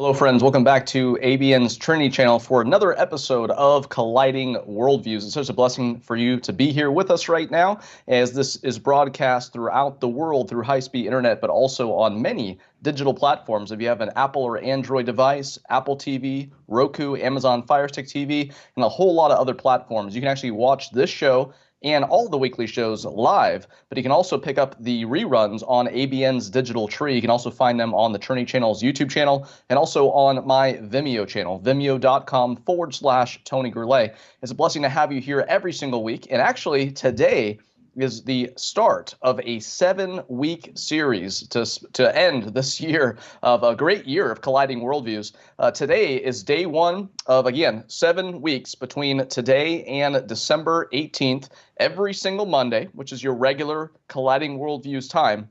Hello, friends. Welcome back to ABN's Trinity channel for another episode of Colliding Worldviews. It's such a blessing for you to be here with us right now, as this is broadcast throughout the world through high-speed internet, but also on many digital platforms. If you have an Apple or Android device, Apple TV, Roku, Amazon Fire Stick TV, and a whole lot of other platforms, you can actually watch this show and all the weekly shows live, but you can also pick up the reruns on ABN's digital tree. You can also find them on the Trinity channel's YouTube channel and also on my Vimeo channel, vimeo.com/Tony Gourlay. It's a blessing to have you here every single week. And actually today is the start of a 7-week series to end this year of a great year of Colliding Worldviews. Today is day one of, again, 7 weeks between today and December 18th. Every single Monday, which is your regular Colliding Worldviews time,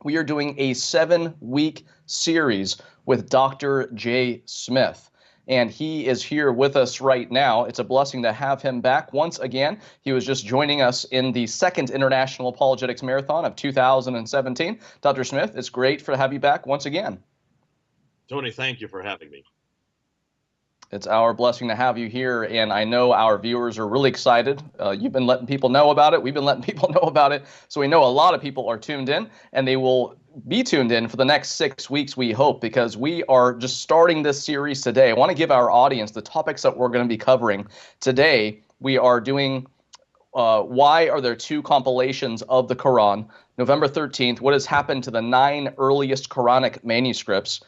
we are doing a 7-week series with Dr. J. Smith. And he is here with us right now. It's a blessing to have him back once again. He was just joining us in the second International Apologetics Marathon of 2017. Dr. Smith, it's great to have you back once again. Tony, thank you for having me. It's our blessing to have you here, and I know our viewers are really excited. You've been letting people know about it. We've been letting people know about it. So we know a lot of people are tuned in, and they will be tuned in for the next 6 weeks, we hope, because we are just starting this series today. I want to give our audience the topics that we're going to be covering. Today, we are doing why are there 2 compilations of the Qur'an? November 13th, what has happened to the 9 earliest Quranic manuscripts?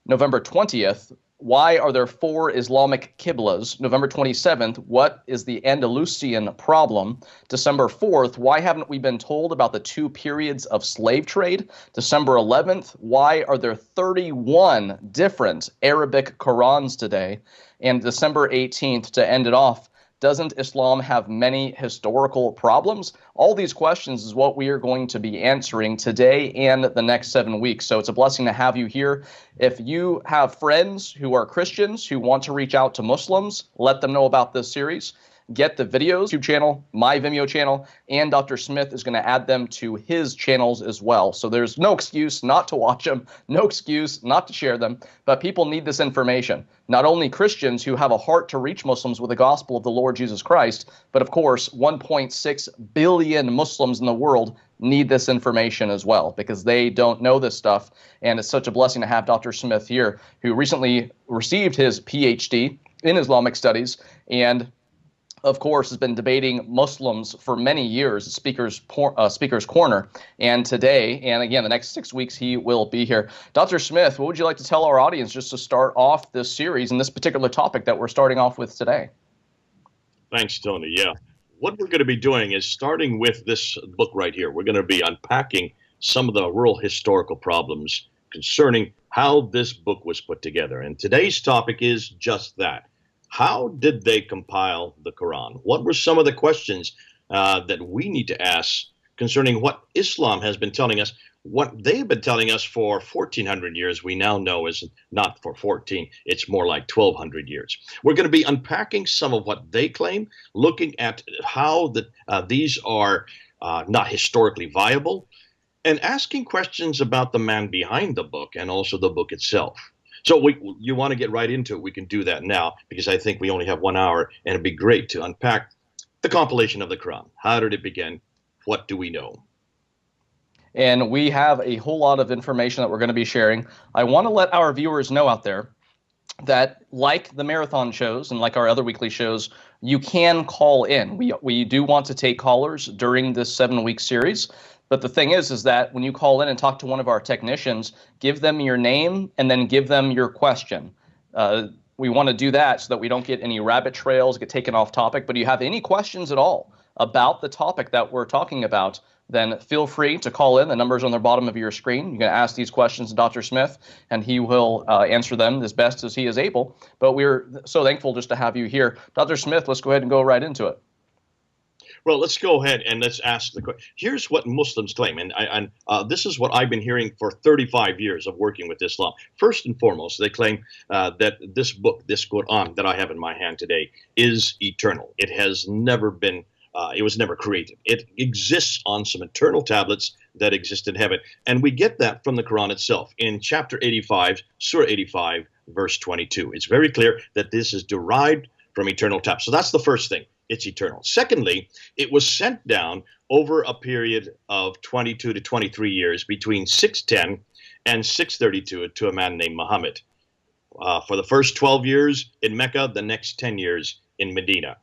November 20th, why are there 4 Islamic Qiblas? November 27th, what is the Andalusian problem? December 4th, why haven't we been told about the 2 periods of slave trade? December 11th, why are there 31 different Arabic Qurans today? And December 18th, to end it off, doesn't Islam have many historical problems? All these questions is what we are going to be answering today and the next 7 weeks. So it's a blessing to have you here. If you have friends who are Christians who want to reach out to Muslims, let them know about this series. Get the videos, YouTube channel, my Vimeo channel, and Dr. Smith is going to add them to his channels as well. So there's no excuse not to watch them, no excuse not to share them, but people need this information. Not only Christians who have a heart to reach Muslims with the gospel of the Lord Jesus Christ, but of course 1.6 billion Muslims in the world need this information as well, because they don't know this stuff. And it's such a blessing to have Dr. Smith here, who recently received his PhD in Islamic studies and of course, has been debating Muslims for many years at Speaker's Corner. And today, and again, the next 6 weeks, he will be here. Dr. Smith, what would you like to tell our audience just to start off this series and this particular topic that we're starting off with today? Thanks, Tony. Yeah. What we're going to be doing is starting with this book right here. We're going to be unpacking some of the real historical problems concerning how this book was put together. And today's topic is just that. How did they compile the Quran? What were some of the questions that we need to ask concerning what Islam has been telling us? What they've been telling us for 1,400 years, we now know is not for 14, it's more like 1,200 years. We're going to be unpacking some of what they claim, looking at how these are not historically viable, and asking questions about the man behind the book and also the book itself. So you want to get right into it, we can do that now, because I think we only have 1 hour, and it'd be great to unpack the compilation of the Quran. How did it begin? What do we know? And we have a whole lot of information that we're going to be sharing. I want to let our viewers know out there that, like the marathon shows and like our other weekly shows, you can call in. We do want to take callers during this 7-week series. But the thing is that when you call in and talk to one of our technicians, give them your name and then give them your question. We want to do that so that we don't get any rabbit trails, get taken off topic. But if you have any questions at all about the topic that we're talking about, then feel free to call in. The number's on the bottom of your screen. You can ask these questions to Dr. Smith, and he will answer them as best as he is able. But we're so thankful just to have you here. Dr. Smith, let's go ahead and go right into it. Well, let's go ahead and let's ask the question. Here's what Muslims claim, and this is what I've been hearing for 35 years of working with Islam. First and foremost, they claim that this book, this Qur'an that I have in my hand today, is eternal. It has never been, it was never created. It exists on some eternal tablets that exist in heaven. And we get that from the Quran itself in chapter 85, Surah 85, verse 22. It's very clear that this is derived from eternal time. So that's the first thing. It's eternal. Secondly, it was sent down over a period of 22 to 23 years between 610 and 632 to a man named Muhammad. For the first 12 years in Mecca, the next 10 years in Medina.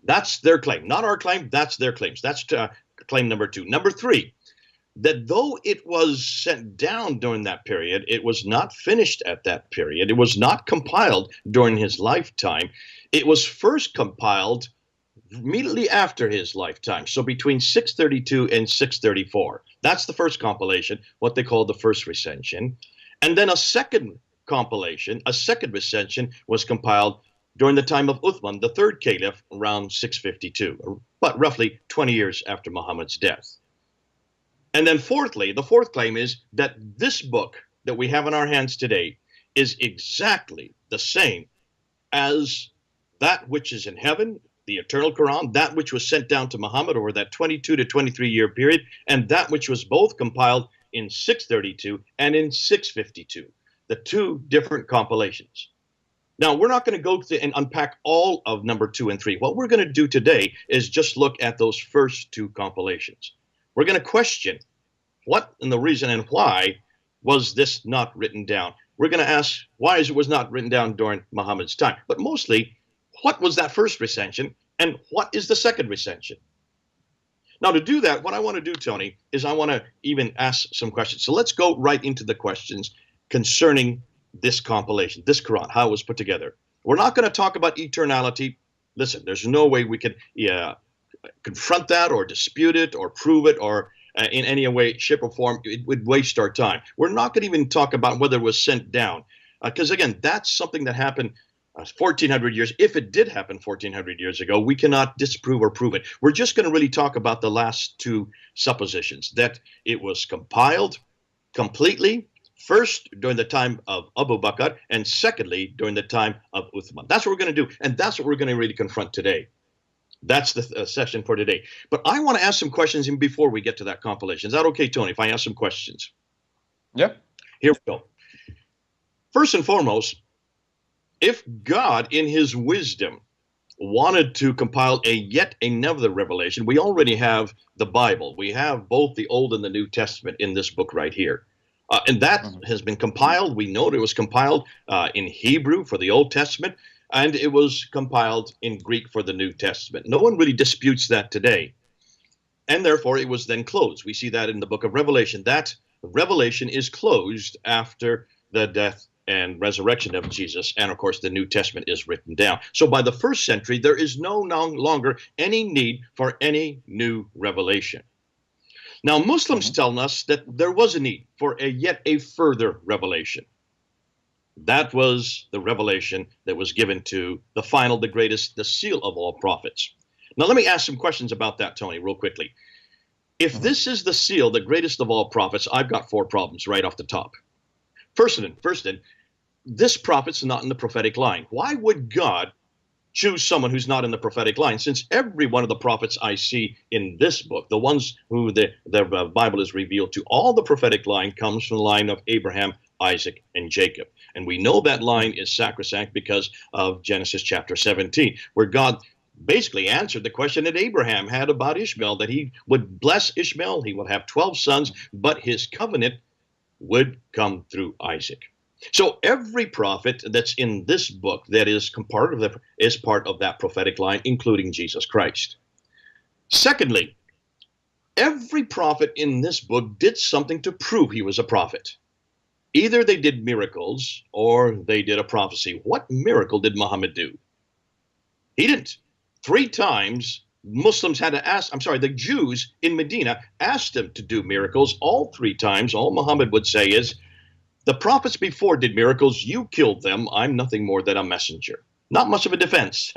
That's their claim. Not our claim. That's their claims. That's claim number two. Number three, that though it was sent down during that period, it was not finished at that period. It was not compiled during his lifetime. It was first compiled immediately after his lifetime. So between 632 and 634. That's the first compilation, what they call the first recension. And then a second compilation, a second recension, was compiled during the time of Uthman, the third caliph, around 652, but roughly 20 years after Muhammad's death. And then fourthly, the fourth claim is that this book that we have in our hands today is exactly the same as that which is in heaven, the eternal Quran, that which was sent down to Muhammad over that 22 to 23 year period, and that which was both compiled in 632 and in 652, the two different compilations. Now, we're not going to go through and unpack all of number 2 and 3. What we're going to do today is just look at those first two compilations. We're going to question what and the reason and why was this not written down. We're going to ask why it was not written down during Muhammad's time. But mostly, what was that first recension and what is the second recension? Now, to do that, what I want to do, Tony, is I want to even ask some questions. So let's go right into the questions concerning this compilation, this Quran, how it was put together. We're not going to talk about eternality. Listen, there's no way we can confront that or dispute it or prove it or in any way, shape, or form. It would waste our time. We're not going to even talk about whether it was sent down because, again, that's something that happened 1,400 years. If it did happen 1,400 years ago, we cannot disprove or prove it. We're just going to really talk about the last two suppositions, that it was compiled completely, first during the time of Abu Bakr, and secondly during the time of Uthman. That's what we're going to do, and that's what we're going to really confront today. That's the session for today. But I want to ask some questions even before we get to that compilation. Is that okay, Tony, if I ask some questions? Yeah. Here we go. First and foremost, if God, in his wisdom, wanted to compile yet another revelation, we already have the Bible. We have both the Old and the New Testament in this book right here. And that has been compiled. We know that it was compiled in Hebrew for the Old Testament, and it was compiled in Greek for the New Testament. No one really disputes that today. And therefore, it was then closed. We see that in the book of Revelation. That revelation is closed after the death and resurrection of Jesus. And of course, the New Testament is written down. So by the first century, there is no longer any need for any new revelation. Now, Muslims tell us that there was a need for yet a further revelation. That was the revelation that was given to the final, the greatest, the seal of all prophets. Now, let me ask some questions about that, Tony, real quickly. If this is the seal, the greatest of all prophets, I've got 4 problems right off the top. First, this prophet's not in the prophetic line. Why would God choose someone who's not in the prophetic line, since every one of the prophets I see in this book, the ones who the Bible is revealed to, all the prophetic line comes from the line of Abraham, Isaac, and Jacob. And we know that line is sacrosanct because of Genesis chapter 17, where God basically answered the question that Abraham had about Ishmael, that he would bless Ishmael, he would have 12 sons, but his covenant would come through Isaac. So every prophet that's in this book that is part of that prophetic line, including Jesus Christ. Secondly, every prophet in this book did something to prove he was a prophet. Either they did miracles or they did a prophecy. What miracle did Muhammad do? He didn't. 3 times Muslims had to ask, the Jews in Medina asked him to do miracles. All 3 times, all Muhammad would say is, the prophets before did miracles, you killed them, I'm nothing more than a messenger. Not much of a defense.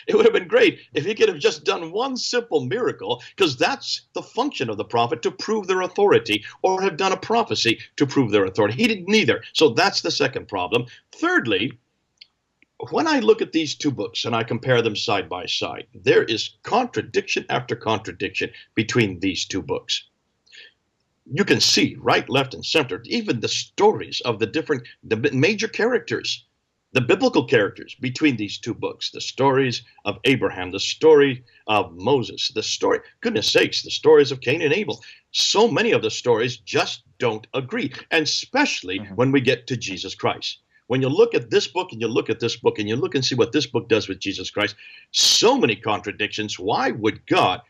It would have been great if he could have just done one simple miracle, because that's the function of the prophet, to prove their authority, or have done a prophecy to prove their authority. He did neither. So that's the second problem. Thirdly, when I look at these 2 books and I compare them side by side, there is contradiction after contradiction between these 2 books. you can see right, left, and center, even the stories of the major characters, the biblical characters between these two books, the stories of Abraham, the story of Moses, goodness sakes, the stories of Cain and Abel. So many of the stories just don't agree, and especially when we get to Jesus Christ. When you look at this book and you look at this book and you look and see what this book does with Jesus Christ, so many contradictions. Why would God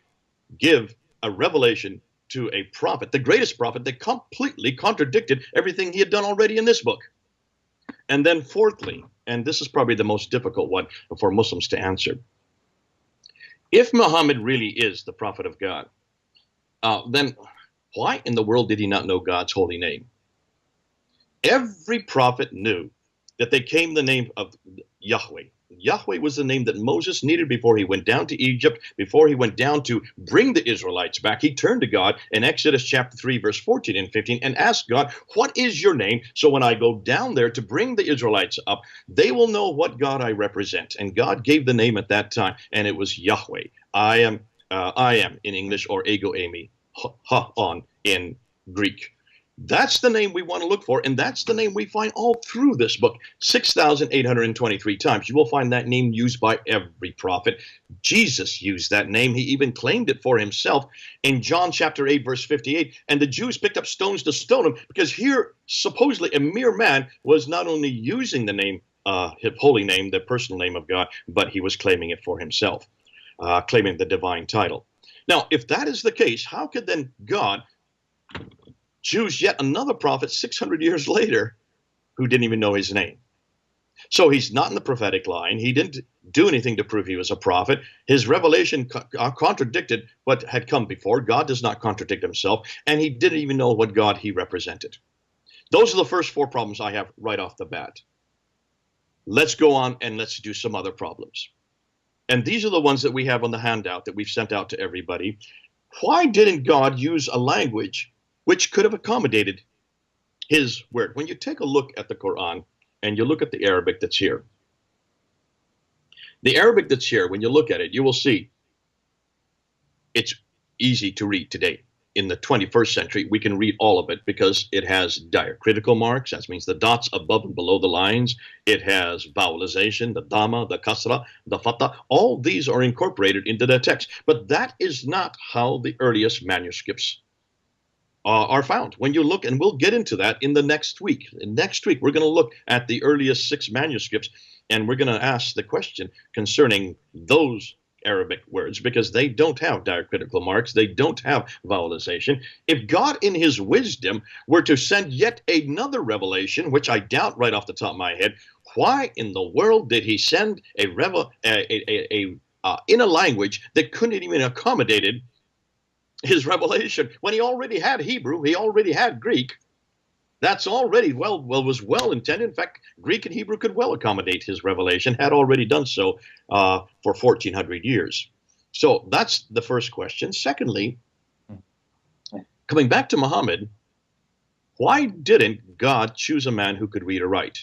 give a revelation to a prophet, the greatest prophet, that completely contradicted everything he had done already in this book? And then fourthly, and this is probably the most difficult one for Muslims to answer, if Muhammad really is the prophet of God, then why in the world did he not know God's holy name? Every prophet knew that they came in the name of Yahweh. Yahweh was the name that Moses needed before he went down to Egypt, before he went down to bring the Israelites back. He turned to God in Exodus chapter 3, verse 14 and 15, and asked God, what is your name? So when I go down there to bring the Israelites up, they will know what God I represent. And God gave the name at that time, and it was Yahweh. I am in English, or ego eimi, ha-on in Greek. That's the name we want to look for, and that's the name we find all through this book. 6,823 times. You will find that name used by every prophet. Jesus used that name. He even claimed it for himself in John chapter 8, verse 58. And the Jews picked up stones to stone him, because here, supposedly, a mere man was not only using the name, his holy name, the personal name of God, but he was claiming it for himself, claiming the divine title. Now, if that is the case, how could then God choose yet another prophet 600 years later who didn't even know his name? So he's not in the prophetic line. He didn't do anything to prove he was a prophet. His revelation contradicted what had come before. God does not contradict himself, and he didn't even know what God he represented. Those are the first four problems I have right off the bat. Let's go on and let's do some other problems. And these are the ones that we have on the handout that we've sent out to everybody. Why didn't God use a language which could have accommodated his word? When you take a look at the Quran and you look at the Arabic that's here, when you look at it, you will see it's easy to read today. In the 21st century, we can read all of it because it has diacritical marks. That means the dots above and below the lines. It has vowelization, the dhamma, the kasra, the fatha. All these are incorporated into the text. But that is not how the earliest manuscripts are found. When you look, and we'll get into that in the next week. Next week, we're going to look at the earliest 6 manuscripts, and we're going to ask the question concerning those Arabic words, because they don't have diacritical marks. They don't have vowelization. If God in his wisdom were to send yet another revelation, which I doubt right off the top of my head, why in the world did he send in a language that couldn't even accommodate his revelation, when he already had Hebrew, he already had Greek? That's already was well intended. In fact, Greek and Hebrew could well accommodate his revelation, had already done so for 1,400 years. So that's the first question. Secondly, coming back to Muhammad, why didn't God choose a man who could read or write?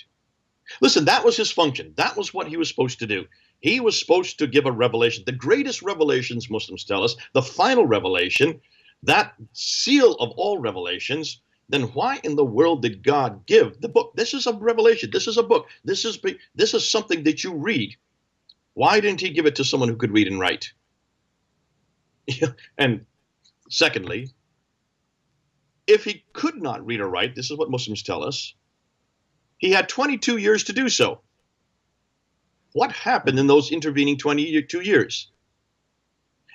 Listen, that was his function. That was what he was supposed to do. He was supposed to give a revelation, the greatest revelations, Muslims tell us, the final revelation, that seal of all revelations. Then why in the world did God give the book? This is a revelation. This is a book. This is something that you read. Why didn't he give it to someone who could read and write? And secondly, if he could not read or write, this is what Muslims tell us, he had 22 years to do so. What happened in those intervening 22 years?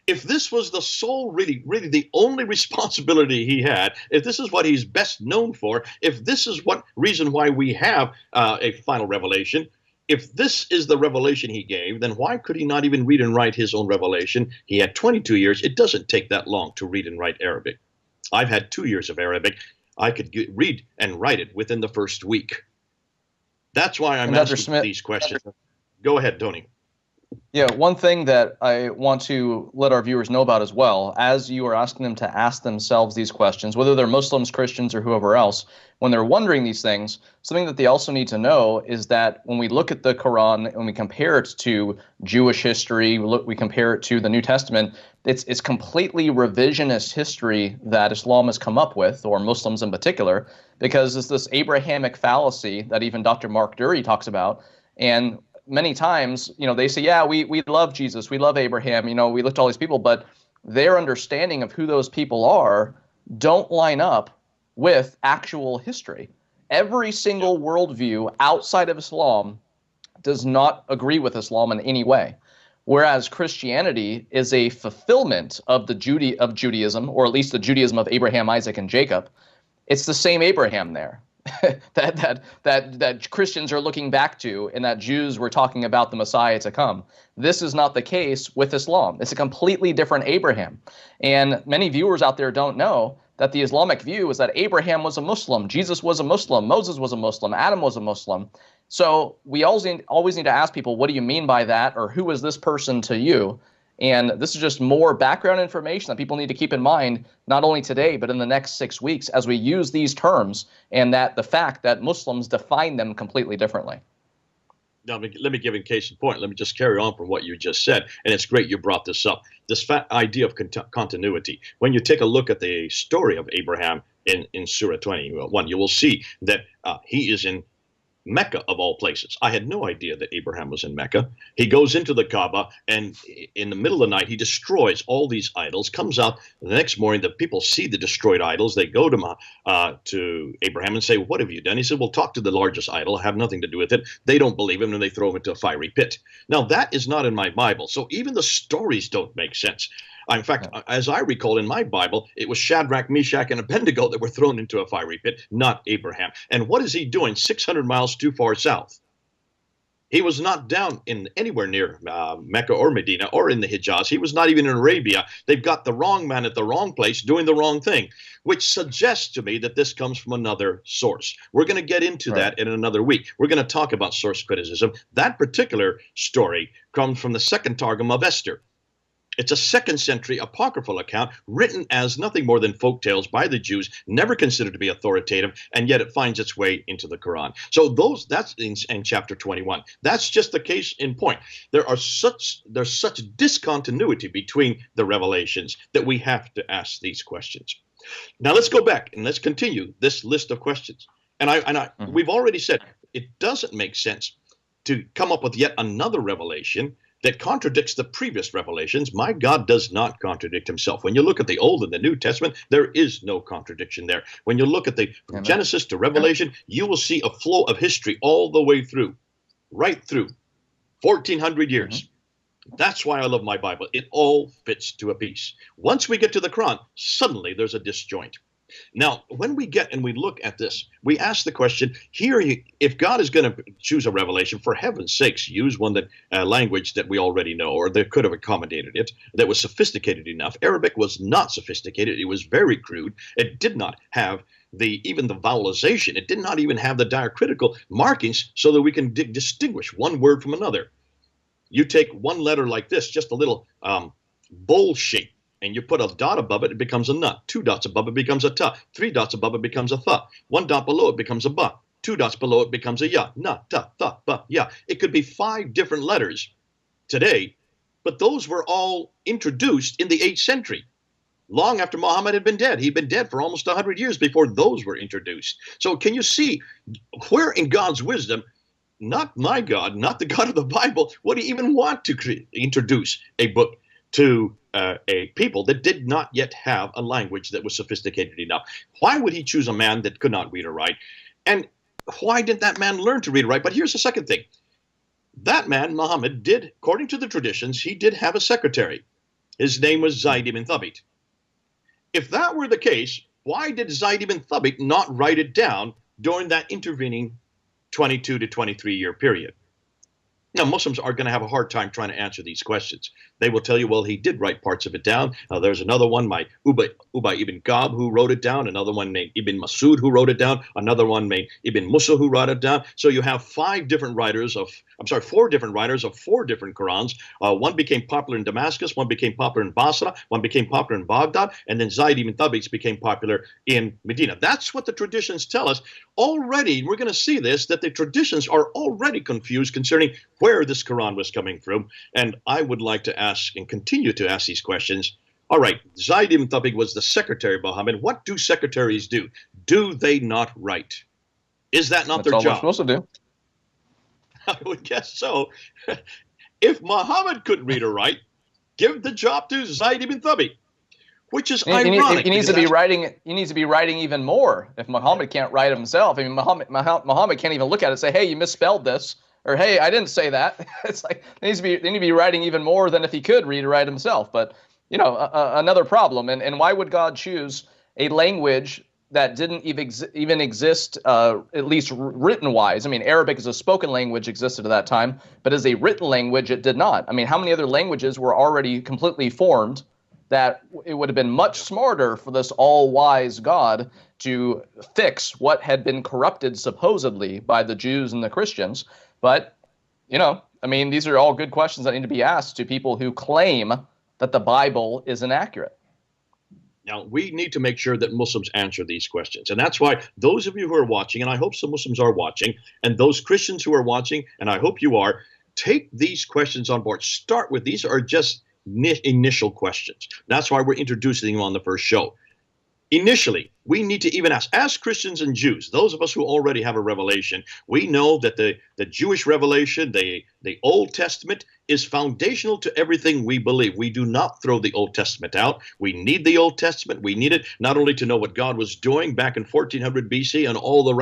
If this was the sole, really the only responsibility he had, if this is what he's best known for, if this is what reason why we have a final revelation, if this is the revelation he gave, then why could he not even read and write his own revelation? He had 22 years. It doesn't take that long to read and write Arabic. I've had 2 years of Arabic. I could read and write it within the first week. That's why I'm asking these questions. Go ahead, Tony. Yeah, one thing that I want to let our viewers know about as well, as you are asking them to ask themselves these questions, whether they're Muslims, Christians, or whoever else, when they're wondering these things, something that they also need to know is that when we look at the Quran and we compare it to Jewish history, we compare it to the New Testament, it's completely revisionist history that Islam has come up with, or Muslims in particular, because it's this Abrahamic fallacy that even Dr. Mark Dury talks about. And many times, they say, yeah, we love Jesus, we love Abraham, we looked at all these people, but their understanding of who those people are don't line up with actual history. Every single worldview outside of Islam does not agree with Islam in any way. Whereas Christianity is a fulfillment of of Judaism, or at least the Judaism of Abraham, Isaac, and Jacob. It's the same Abraham there. that Christians are looking back to, and that Jews were talking about the Messiah to come. This is not the case with Islam. It's a completely different Abraham. And many viewers out there don't know that the Islamic view is that Abraham was a Muslim, Jesus was a Muslim, Moses was a Muslim, Adam was a Muslim. So we always need to ask people, what do you mean by that? Or who is this person to you? And this is just more background information that people need to keep in mind, not only today, but in the next 6 weeks as we use these terms, and that the fact that Muslims define them completely differently. Now, let me give in case in point. Let me just carry on from what you just said. And it's great you brought this up. This idea of continuity. When you take a look at the story of Abraham in Surah 21, you will see that he is in Mecca, of all places. I had no idea that Abraham was in Mecca. He goes into the Kaaba, and in the middle of the night, he destroys all these idols, comes out the next morning. The people see the destroyed idols. They go to Abraham and say, what have you done? He said, well, talk to the largest idol. I have nothing to do with it. They don't believe him, and they throw him into a fiery pit. Now, that is not in my Bible, so even the stories don't make sense. In fact, as I recall in my Bible, it was Shadrach, Meshach, and Abednego that were thrown into a fiery pit, not Abraham. And what is he doing 600 miles too far south? He was not down in anywhere near Mecca or Medina or in the Hijaz. He was not even in Arabia. They've got the wrong man at the wrong place doing the wrong thing, which suggests to me that this comes from another source. We're going to get into that in another week. We're going to talk about source criticism. That particular story comes from the second Targum of Esther. It's a 2nd century apocryphal account written as nothing more than folk tales by the Jews, never considered to be authoritative, and yet it finds its way into the Quran. So that's in chapter 21. That's just the case in point. There's such discontinuity between the revelations that we have to ask these questions. Now let's go back and let's continue this list of questions. We've already said it doesn't make sense to come up with yet another revelation that contradicts the previous revelations. My God does not contradict himself. When you look at the Old and the New Testament, there is no contradiction there. When you look at from Genesis to Revelation, you will see a flow of history all the way through, right through 1,400 years. That's why I love my Bible. It all fits to a piece. Once we get to the Quran, suddenly there's a disjoint. Now, when we get and we look at this, we ask the question, if God is going to choose a revelation, for heaven's sakes, use one language that we already know, or they could have accommodated it, that was sophisticated enough. Arabic was not sophisticated. It was very crude. It did not have even the vowelization. It did not even have the diacritical markings so that we can distinguish one word from another. You take one letter like this, just a little bowl shape, and you put a dot above it, it becomes a nut. 2 dots above it becomes a ta. 3 dots above it becomes a tha. 1 dot below it becomes a ba. 2 dots below it becomes a ya. Na, ta, tha, ba, ya. It could be 5 different letters today, but those were all introduced in the 8th century, long after Muhammad had been dead. He'd been dead for almost 100 years before those were introduced. So can you see where in God's wisdom, not my God, not the God of the Bible, would he even want to introduce a book to a people that did not yet have a language that was sophisticated enough? Why would he choose a man that could not read or write? And why didn't that man learn to read and write? But here's the second thing. That man, Muhammad, did, according to the traditions, he did have a secretary. His name was Zayd ibn Thabit. If that were the case, why did Zayd ibn Thabit not write it down during that intervening 22 to 23 year period? Now, Muslims are going to have a hard time trying to answer these questions. They will tell you, well, he did write parts of it down. There's another one, my Ubay ibn Ka'b, who wrote it down. Another one named Ibn Masud, who wrote it down. Another one named Ibn Musa, who wrote it down. So you have four different writers of 4 different Qurans. One became popular in Damascus, one became popular in Basra, one became popular in Baghdad, and then Zayd ibn Thabit became popular in Medina. That's what the traditions tell us. Already, we're going to see this, that the traditions are already confused concerning where this Quran was coming from. And I would like to ask and continue to ask these questions. All right, Zayd ibn Thabit was the secretary of Muhammad. What do secretaries do? Do they not write? Is that not their job? That's all they're supposed to do. I would guess so. If Muhammad couldn't read or write, give the job to Zayd ibn Thabit, which is ironic. He needs to be writing. He needs to be writing even more. If Muhammad can't write it himself, I mean, Muhammad can't even look at it and say, "Hey, you misspelled this," or "Hey, I didn't say that." It's like they need to be writing even more than if he could read or write himself. But another problem. And why would God choose a language that didn't even exist, at least written-wise? I mean, Arabic as a spoken language existed at that time, but as a written language, it did not. I mean, how many other languages were already completely formed that it would have been much smarter for this all-wise God to fix what had been corrupted, supposedly, by the Jews and the Christians? But, I mean, these are all good questions that need to be asked to people who claim that the Bible is inaccurate. Now, we need to make sure that Muslims answer these questions. And that's why those of you who are watching, and I hope some Muslims are watching, and those Christians who are watching, and I hope you are, take these questions on board. Start with these are just initial questions. That's why we're introducing them on the first show. Initially, we need to even ask, as Christians and Jews, those of us who already have a revelation, we know that the Jewish revelation, the Old Testament, is foundational to everything we believe. We do not throw the Old Testament out. We need the Old Testament. We need it not only to know what God was doing back in 1400 BC and all the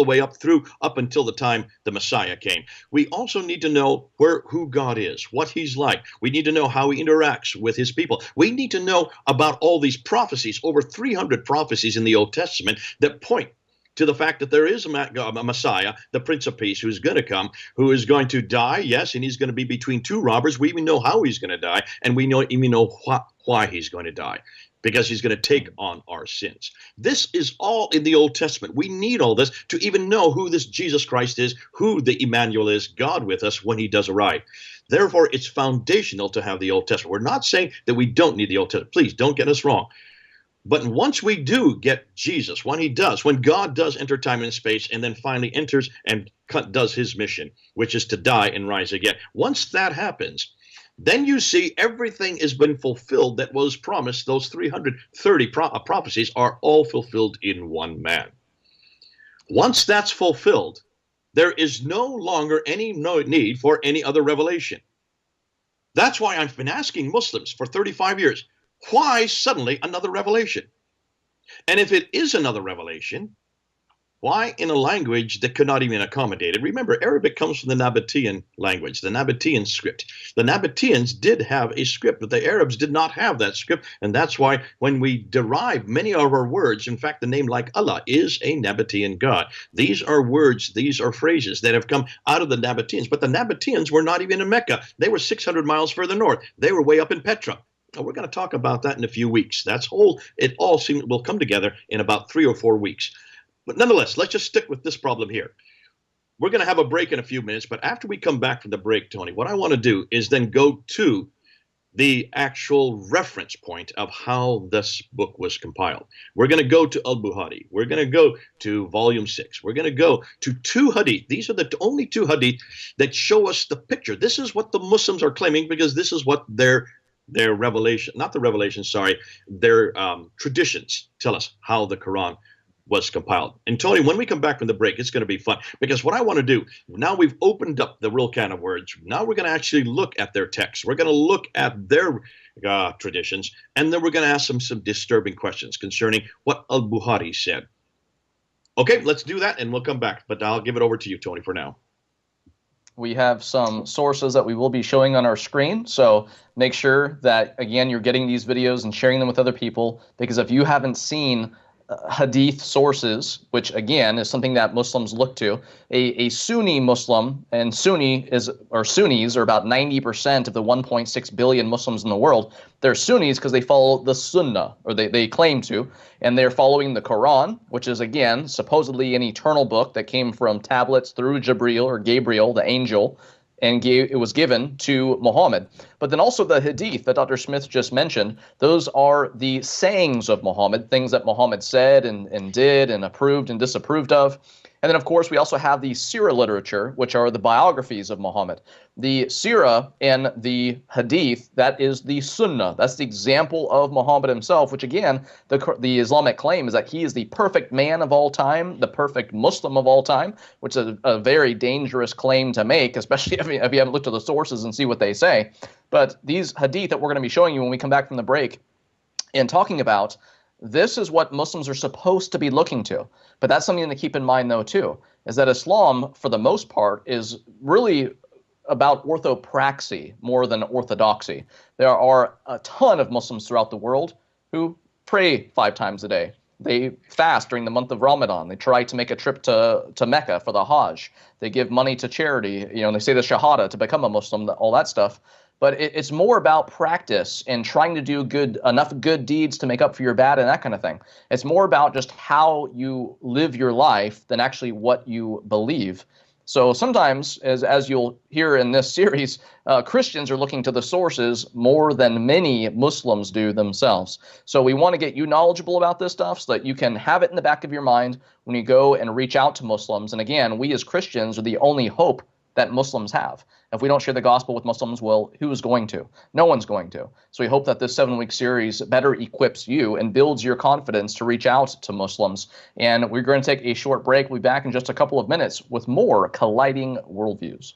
way up until the time the Messiah came. We also need to know who God is, what he's like. We need to know how he interacts with his people. We need to know about all these prophecies, over 300 prophecies in the Old Testament that point to the fact that there is a Messiah, the Prince of Peace, who's going to come, who is going to die, yes, and he's going to be between 2 robbers. We even know how he's going to die, and we even know why he's going to die, because he's going to take on our sins. This is all in the Old Testament. We need all this to even know who this Jesus Christ is, who the Emmanuel is, God with us when he does arrive. Therefore, it's foundational to have the Old Testament. We're not saying that we don't need the Old Testament. Please don't get us wrong. But once we do get Jesus, when God does enter time and space and then finally enters and does his mission, which is to die and rise again, once that happens, then you see everything has been fulfilled that was promised. Those 330 prophecies are all fulfilled in one man. Once that's fulfilled, there is no longer any need for any other revelation. That's why I've been asking Muslims for 35 years, why suddenly another revelation? And if it is another revelation, why in a language that could not even accommodate it? Remember, Arabic comes from the Nabatean language, the Nabatean script. The Nabateans did have a script, but the Arabs did not have that script. And that's why when we derive many of our words, in fact, the name like Allah is a Nabatean God. These are words, these are phrases that have come out of the Nabateans. But the Nabateans were not even in Mecca. They were 600 miles further north. They were way up in Petra. We're going to talk about that in a few weeks. It all will come together in about 3 or 4 weeks. But nonetheless, let's just stick with this problem here. We're going to have a break in a few minutes, but after we come back from the break, Tony, what I want to do is then go to the actual reference point of how this book was compiled. We're going to go to Al-Bukhari. We're going to go to volume 6. We're going to go to 2 hadith. These are the only 2 hadith that show us the picture. This is what the Muslims are claiming, because this is what their traditions tell us how the Quran was compiled. And Tony, when we come back from the break, it's going to be fun, because what I want to do, now we've opened up the real can of words. Now we're going to actually look at their texts. We're going to look at their traditions, and then we're going to ask them some disturbing questions concerning what Al-Bukhari said. Okay, let's do that, and we'll come back. But I'll give it over to you, Tony, for now. We have some sources that we will be showing on our screen, so make sure that, again, you're getting these videos and sharing them with other people, because if you haven't seen hadith sources, which again is something that Muslims look to. A Sunni Muslim, and Sunnis are about 90% of the 1.6 billion Muslims in the world. They're Sunnis because they follow the Sunnah, or they claim to, and they're following the Quran, which is again supposedly an eternal book that came from tablets through Jibril or Gabriel, the angel, and it was given to Muhammad. But then also the hadith that Dr. Smith just mentioned, those are the sayings of Muhammad, things that Muhammad said and did and approved and disapproved of. And then, of course, we also have the Sirah literature, which are the biographies of Muhammad. The Sirah and the Hadith, that is the Sunnah. That's the example of Muhammad himself, which, again, the Islamic claim is that he is the perfect man of all time, the perfect Muslim of all time, which is a very dangerous claim to make, especially if you haven't looked at the sources and see what they say. But these Hadith that we're going to be showing you when we come back from the break and talking about, this is what Muslims are supposed to be looking to. But that's something to keep in mind, though, too, is that Islam, for the most part, is really about orthopraxy more than orthodoxy. There are a ton of Muslims throughout the world who pray 5 times a day. They fast during the month of Ramadan. They try to make a trip to Mecca for the Hajj. They give money to charity. They say the Shahada to become a Muslim, all that stuff. But it's more about practice and trying to do enough good deeds to make up for your bad and that kind of thing. It's more about just how you live your life than actually what you believe. So sometimes, as you'll hear in this series, Christians are looking to the sources more than many Muslims do themselves. So we want to get you knowledgeable about this stuff so that you can have it in the back of your mind when you go and reach out to Muslims. And again, we as Christians are the only hope that Muslims have. If we don't share the gospel with Muslims, well, who's going to? No one's going to. So we hope that this 7-week series better equips you and builds your confidence to reach out to Muslims. And we're going to take a short break. We'll be back in just a couple of minutes with more Colliding Worldviews.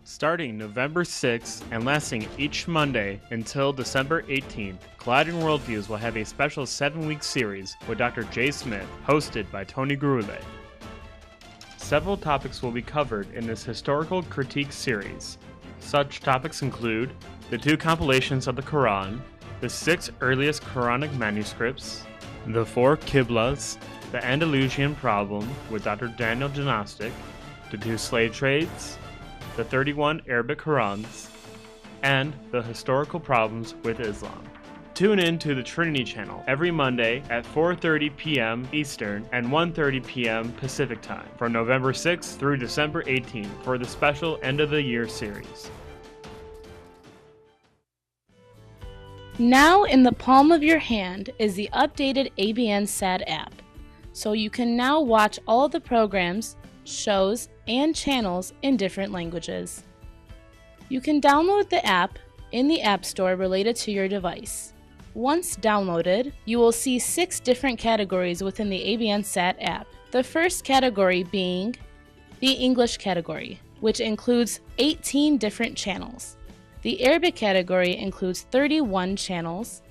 Starting November 6th and lasting each Monday until December 18th, Colliding Worldviews will have a special 7-week series with Dr. Jay Smith, hosted by Tony Gurule. Several topics will be covered in this historical critique series. Such topics include the 2 compilations of the Qur'an, the 6 earliest Quranic manuscripts, the 4 Qiblas, the Andalusian problem with Dr. Daniel Janostic, the 2 slave trades, the 31 Arabic Qur'ans, and the historical problems with Islam. Tune in to the Trinity Channel every Monday at 4:30 p.m. Eastern and 1:30 p.m. Pacific Time from November 6th through December 18th for the special end-of-the-year series. Now in the palm of your hand is the updated ABN SAD app, so you can now watch all of the programs, shows, and channels in different languages. You can download the app in the App Store related to your device. Once downloaded, you will see 6 different categories within the ABN SAT app. The first category being the English category, which includes 18 different channels. The Arabic category includes 31 channels.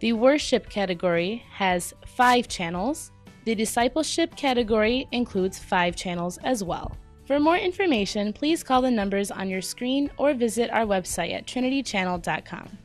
The Worship category has 5 channels. The Discipleship category includes 5 channels as well. For more information, please call the numbers on your screen or visit our website at trinitychannel.com.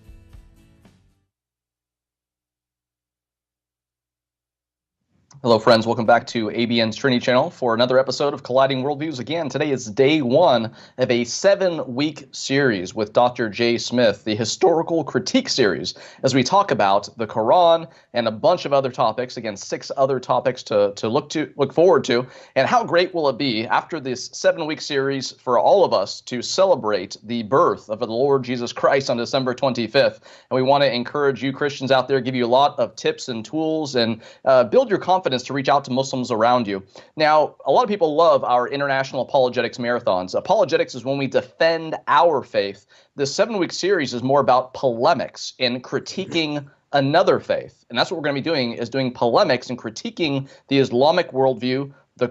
Hello, friends. Welcome back to ABN's Trinity Channel for another episode of Colliding Worldviews. Again, today is day 1 of a 7-week series with Dr. Jay Smith, the historical critique series, as we talk about the Quran and a bunch of other topics. Again, 6 other topics to look forward to. And how great will it be after this 7-week series for all of us to celebrate the birth of the Lord Jesus Christ on December 25th? And we want to encourage you Christians out there, give you a lot of tips and tools, and build your confidence to reach out to Muslims around you. Now, a lot of people love our international apologetics marathons. Apologetics is when we defend our faith. This 7-week series is more about polemics and critiquing another faith. And that's what we're going to be doing, is doing polemics and critiquing the Islamic worldview, the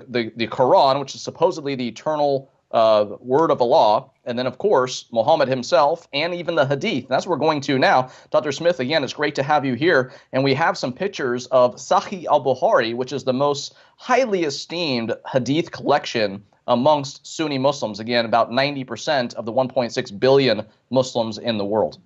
Quran, which is supposedly the eternal word of Allah, and then, of course, Muhammad himself, and even the Hadith. And that's what we're going to now. Dr. Smith, again, it's great to have you here. And we have some pictures of Sahih al-Bukhari, which is the most highly esteemed Hadith collection amongst Sunni Muslims. Again, about 90% of the 1.6 billion Muslims in the world.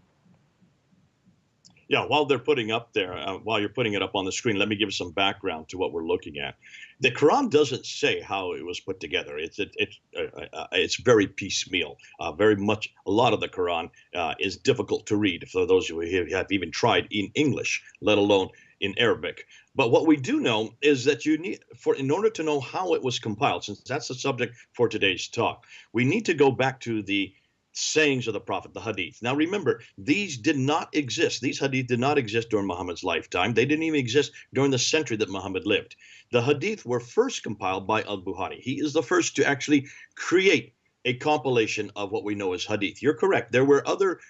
Yeah, while they're putting up there, while you're putting it up on the screen, let me give some background to what we're looking at. The Quran doesn't say how it was put together. It's very piecemeal. Very much, a lot of the Quran is difficult to read for those who have even tried in English, let alone in Arabic. But what we do know is that in order to know how it was compiled, since that's the subject for today's talk, we need to go back to the sayings of the Prophet, the hadith. Now remember, these did not exist. These hadith did not exist during Muhammad's lifetime. They didn't even exist during the century that Muhammad lived. The hadith were first compiled by al-Bukhari. He is the first to actually create a compilation of what we know as hadith. You're correct. There were other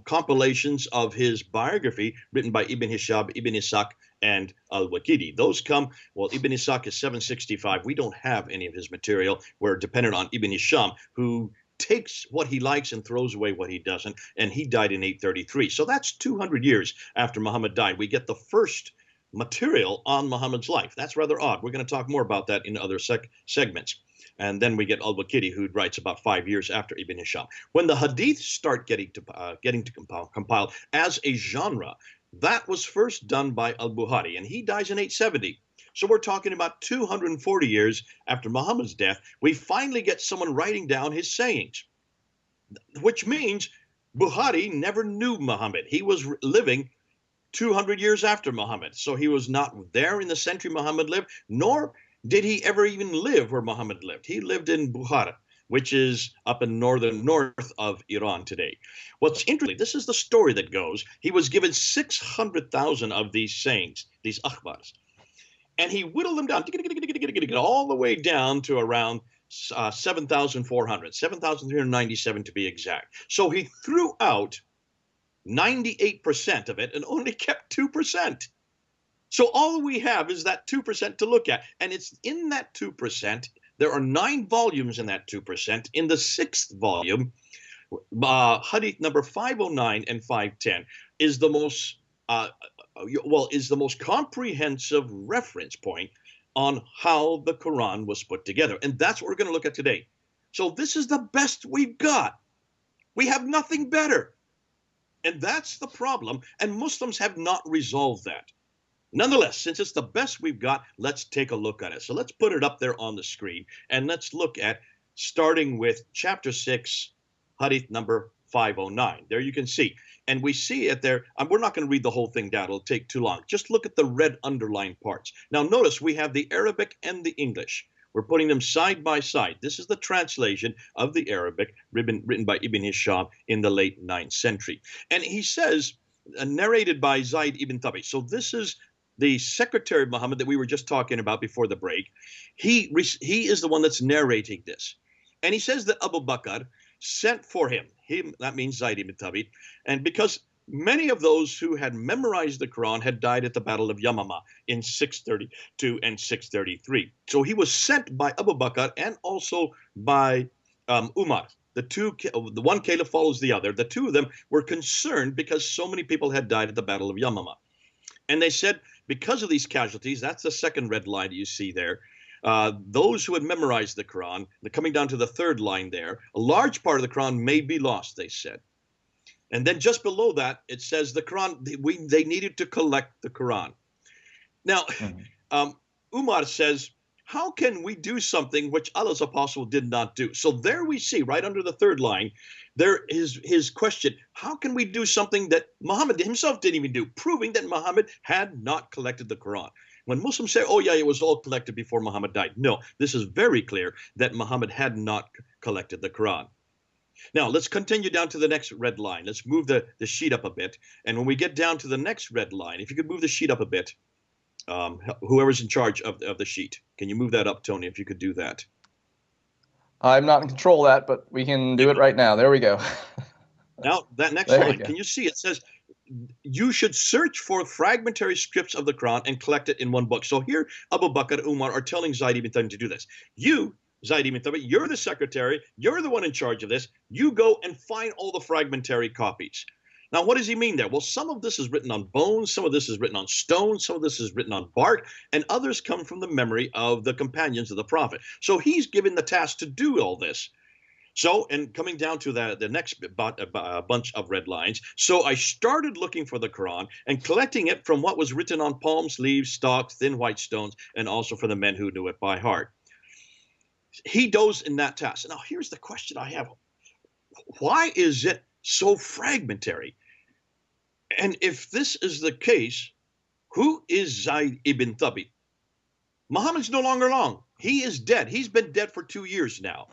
compilations of his biography written by Ibn Hisham, Ibn Ishaq, and al-Waqidi. Those come, well, Ibn Ishaq is 765. We don't have any of his material. We're dependent on Ibn Hisham, who takes what he likes and throws away what he doesn't, and he died in 833. So that's 200 years after Muhammad died. We get the first material on Muhammad's life. That's rather odd. We're going to talk more about that in other segments. And then we get al-Waqidi, who writes about 5 years after Ibn Hisham. When the hadith start getting to compile as a genre, that was first done by al-Bukhari, and he dies in 870. So we're talking about 240 years after Muhammad's death, we finally get someone writing down his sayings, which means Bukhari never knew Muhammad. He was living 200 years after Muhammad. So he was not there in the century Muhammad lived, nor did he ever even live where Muhammad lived. He lived in Bukhara, which is up in north of Iran today. What's interesting, this is the story that goes, he was given 600,000 of these sayings, these akhbars. And he whittled them down all the way down to around 7,400, 7,397 to be exact. So he threw out 98% of it and only kept 2%. So all we have is that 2% to look at. And it's in that 2%, there are 9 volumes in that 2%. In the 6th volume, hadith number 509 and 510 is the most is the most comprehensive reference point on how the Quran was put together. And that's what we're going to look at today. So this is the best we've got. We have nothing better. And that's the problem. And Muslims have not resolved that. Nonetheless, since it's the best we've got, let's take a look at it. So let's put it up there on the screen. And let's look at, starting with chapter 6, hadith number 509. There you can see. And we see it there. We're not going to read the whole thing down. It'll take too long. Just look at the red underlined parts. Now notice we have the Arabic and the English. We're putting them side by side. This is the translation of the Arabic written by Ibn Hisham in the late 9th century. And he says, narrated by Zayd ibn Thabit. So this is the secretary of Muhammad that we were just talking about before the break. He is the one that's narrating this. And he says that Abu Bakr sent for him. That means Zayd ibn Thabit. And because many of those who had memorized the Quran had died at the Battle of Yamama in 632 and 633. So he was sent by Abu Bakr and also by Umar. The one caliph follows the other. The two of them were concerned because so many people had died at the Battle of Yamama. And they said, because of these casualties, that's the second red line you see there, those who had memorized the Quran, coming down to the third line there, a large part of the Quran may be lost, they said. And then just below that, it says the Quran, they needed to collect the Quran. Now, Umar says, how can we do something which Allah's apostle did not do? So there we see, right under the third line, there is his question, how can we do something that Muhammad himself didn't even do, proving that Muhammad had not collected the Quran. When Muslims say, oh yeah, it was all collected before Muhammad died. No, this is very clear that Muhammad had not collected the Quran. Now, let's continue down to the next red line. Let's move the sheet up a bit. And when we get down to the next red line, if you could move the sheet up a bit, whoever's in charge of the sheet, can you move that up, Tony, if you could do that? I'm not in control of that, but we can do it right now. There we go. Now, that next line, can you see? It says, you should search for fragmentary scripts of the Quran and collect it in one book. So here, Abu Bakr and Umar are telling Zayd ibn Thabit to do this. You, Zayd ibn Thabit, you're the secretary. You're the one in charge of this. You go and find all the fragmentary copies. Now, what does he mean there? Well, some of this is written on bones, some of this is written on stone, some of this is written on bark, and others come from the memory of the companions of the Prophet. So he's given the task to do all this. So, and coming down to the next bunch of red lines, so I started looking for the Quran and collecting it from what was written on palms, leaves, stalks, thin white stones, and also for the men who knew it by heart. He goes in that task. Now, here's the question I have. Why is it so fragmentary? And if this is the case, who is Zayd ibn Thabit? Muhammad's no longer long. He is dead. He's been dead for 2 years now.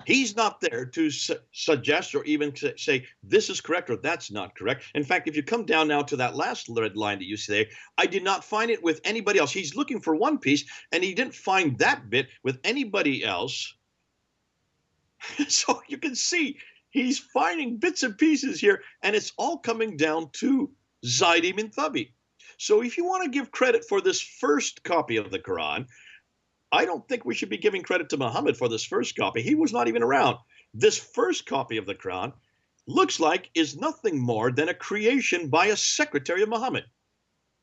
He's not there to suggest or even say this is correct or that's not correct. In fact, if you come down now to that last red line that you say, I did not find it with anybody else. He's looking for one piece, and he didn't find that bit with anybody else. So you can see he's finding bits and pieces here, and it's all coming down to Zayd ibn Thabit. So if you want to give credit for this first copy of the Quran, I don't think we should be giving credit to Muhammad for this first copy. He was not even around. This first copy of the Quran looks like is nothing more than a creation by a secretary of Muhammad.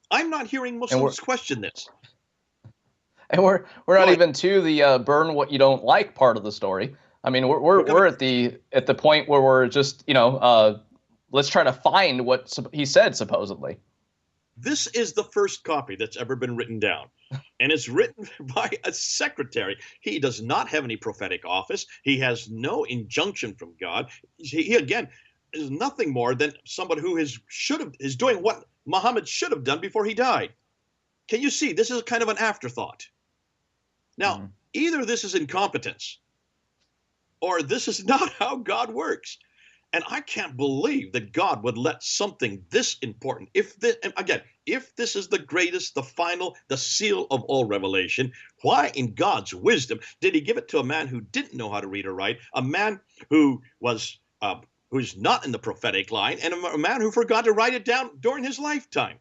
I'm not hearing Muslims question this. And we're not even to the burn what you don't like part of the story. I mean, we're at the point where we're just, let's try to find what he said supposedly. This is the first copy that's ever been written down, and it's written by a secretary. He does not have any prophetic office. He has no injunction from God. He again is nothing more than somebody who is doing what Muhammad should have done before he died. Can you see? This is kind of an afterthought. Now, either this is incompetence, or this is not how God works. And I can't believe that God would let something this important, if this is the greatest, the final, the seal of all revelation, why in God's wisdom did he give it to a man who didn't know how to read or write, a man who was who's not in the prophetic line, and a man who forgot to write it down during his lifetime?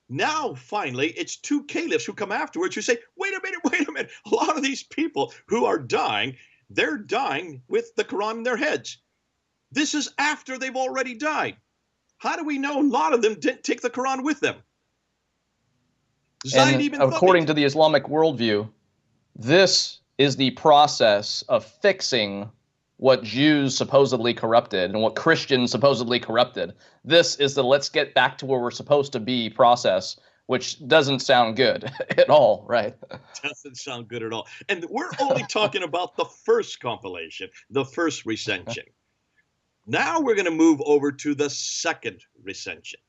Now, finally, it's two caliphs who come afterwards who say, wait a minute. A lot of these people who are dying, they're dying with the Quran in their heads. This is after they've already died. How do we know a lot of them didn't take the Quran with them? And according to the Islamic worldview, this is the process of fixing what Jews supposedly corrupted and what Christians supposedly corrupted. This is the let's get back to where we're supposed to be process, which doesn't sound good at all, right? Doesn't sound good at all. And we're only talking about the first compilation, the first recension. Now we're going to move over to the second recension.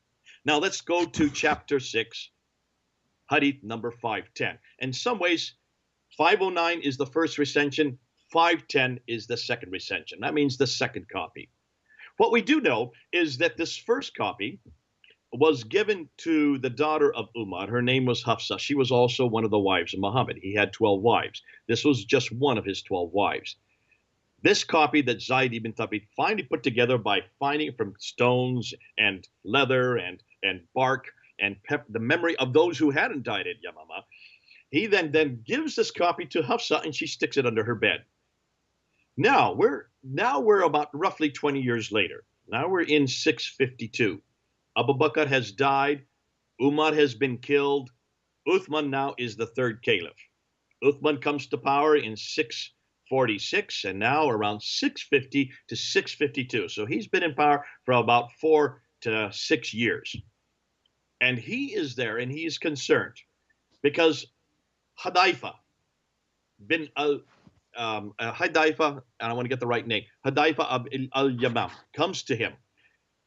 Now let's go to chapter 6, hadith number 510. In some ways, 509 is the first recension, 510 is the second recension. That means the second copy. What we do know is that this first copy was given to the daughter of Umar. Her name was Hafsa. She was also one of the wives of Muhammad. He had 12 wives. This was just one of his 12 wives. This copy that Zayd ibn Thabit finally put together by finding from stones and leather and bark and the memory of those who hadn't died at Yamama, he then gives this copy to Hafsa, and she sticks it under her bed. Now we're about roughly 20 years later. Now we're in 652. Abu Bakr has died. Umar has been killed. Uthman now is the third caliph. Uthman comes to power in 646, and now around 650 to 652. So he's been in power for about 4 to 6 years. And he is there, and he is concerned because Hudayfa bin Hudayfa, and I want to get the right name, Hudayfa al-Yamam comes to him.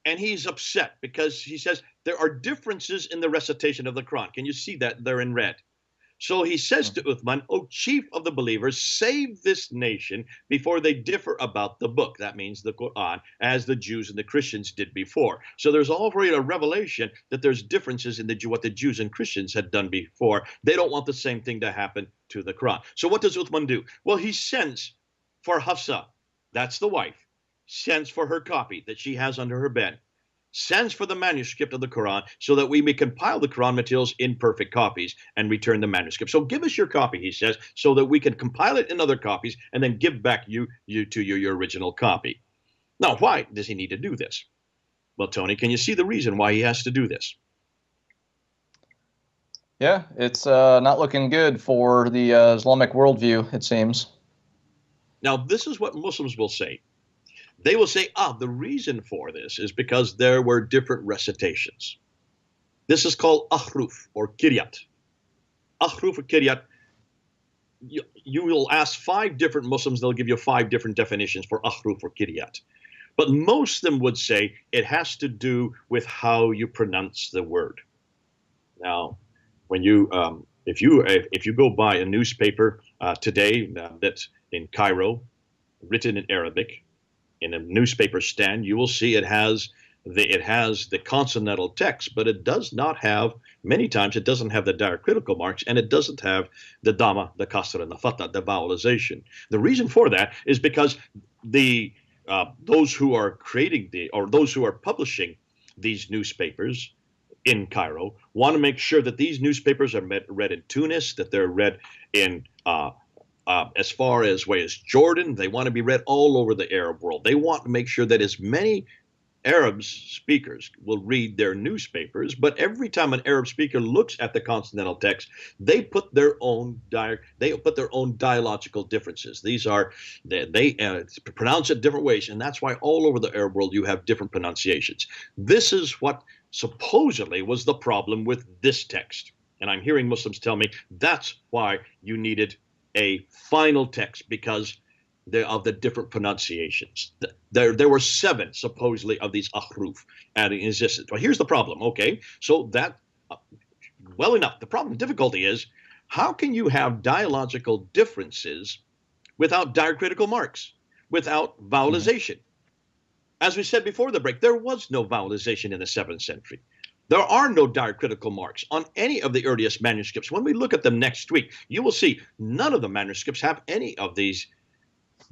And he's upset because he says there are differences in the recitation of the Quran. Can you see that? They're in red. So he says to Uthman, O chief of the believers, save this nation before they differ about the book. That means the Quran, as the Jews and the Christians did before. So there's already a revelation that there's differences in what the Jews and Christians had done before. They don't want the same thing to happen to the Quran. So what does Uthman do? Well, he sends for Hafsa, that's the wife, sends for her copy that she has under her bed, sends for the manuscript of the Quran so that we may compile the Quran materials in perfect copies and return the manuscript. So give us your copy, he says, so that we can compile it in other copies and then give back your original copy. Now, why does he need to do this? Well, Tony, can you see the reason why he has to do this? Yeah, it's not looking good for the Islamic worldview, it seems. Now, this is what Muslims will say. They will say, the reason for this is because there were different recitations. This is called ahruf or kiryat. Ahruf or kiryat. You will ask 5 different Muslims, they'll give you 5 different definitions for ahruf or kiryat. But most of them would say it has to do with how you pronounce the word. Now, when you, if you go buy a newspaper today that's in Cairo, written in Arabic, in a newspaper stand, you will see it has the consonantal text, but it does not have, many times it doesn't have the diacritical marks, and it doesn't have the dhamma, the kasra, and the fatha, the vowelization. The reason for that is because those who are those who are publishing these newspapers in Cairo want to make sure that these newspapers are read in Tunis, that they're read in as far as way as Jordan. They want to be read all over the Arab world. They want to make sure that as many Arab speakers will read their newspapers, but every time an Arab speaker looks at the consonantal text, they put their own dialogical differences. These are they pronounce it different ways, and that's why all over the Arab world you have different pronunciations. This is what supposedly was the problem with this text, and I'm hearing Muslims tell me that's why you needed a final text, because of the different pronunciations. There were 7 supposedly of these ahruf and existed. Well, here's the problem. Okay, so that well enough. The problem, difficulty is, how can you have dialogical differences without diacritical marks, without vowelization? As we said before the break, there was no vowelization in the 7th century. There are no diacritical marks on any of the earliest manuscripts. When we look at them next week, you will see none of the manuscripts have any of these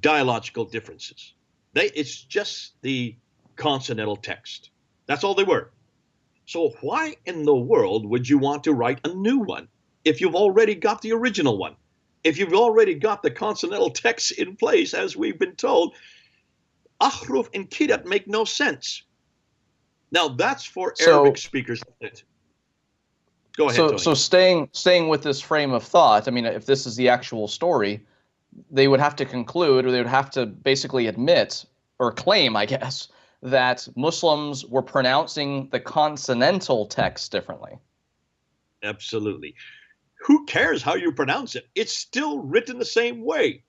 dialogical differences. It's just the consonantal text. That's all they were. So why in the world would you want to write a new one if you've already got the original one? If you've already got the consonantal text in place, as we've been told, ahruf and kiryat make no sense. Now that's for Arabic speakers. Go ahead, Tony. So staying with this frame of thought, I mean, if this is the actual story, they would have to conclude, or they would have to basically admit or claim, I guess, that Muslims were pronouncing the consonantal text differently. Absolutely. Who cares how you pronounce it? It's still written the same way.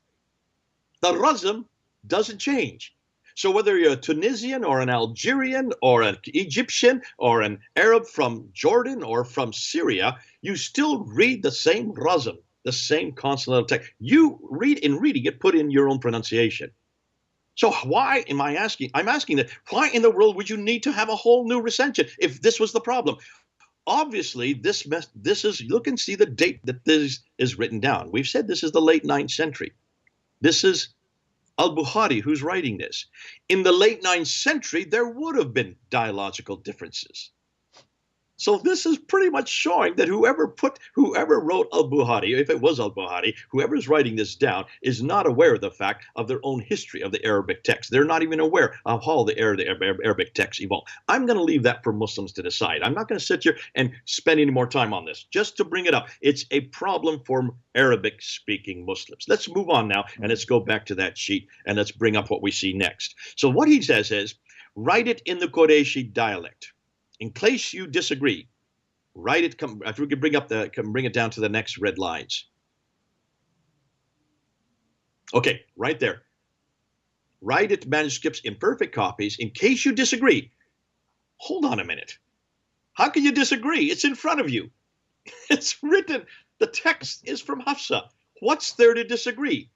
The razm doesn't change. So whether you're a Tunisian or an Algerian or an Egyptian or an Arab from Jordan or from Syria, you still read the same razm, the same consonantal text. You read, in reading it, put in your own pronunciation. So why am I asking? I'm asking that, why in the world would you need to have a whole new recension if this was the problem? Obviously, this is, look and see the date that this is written down. We've said this is the late 9th century. This is Al-Bukhari who's writing this. In the late 9th century, there would have been dialogical differences. So this is pretty much showing that whoever wrote Al-Bukhari, if it was Al-Bukhari, whoever's writing this down is not aware of the fact of their own history of the Arabic text. They're not even aware of how the Arabic text evolved. I'm going to leave that for Muslims to decide. I'm not going to sit here and spend any more time on this. Just to bring it up, it's a problem for Arabic-speaking Muslims. Let's move on now, and let's go back to that sheet, and let's bring up what we see next. So what he says is, write it in the Qurayshi dialect. In case you disagree, write it. If we could bring it down to the next red lines. Okay, right there. Write it manuscripts in perfect copies. In case you disagree, hold on a minute. How can you disagree? It's in front of you. It's written. The text is from Hafsa. What's there to disagree?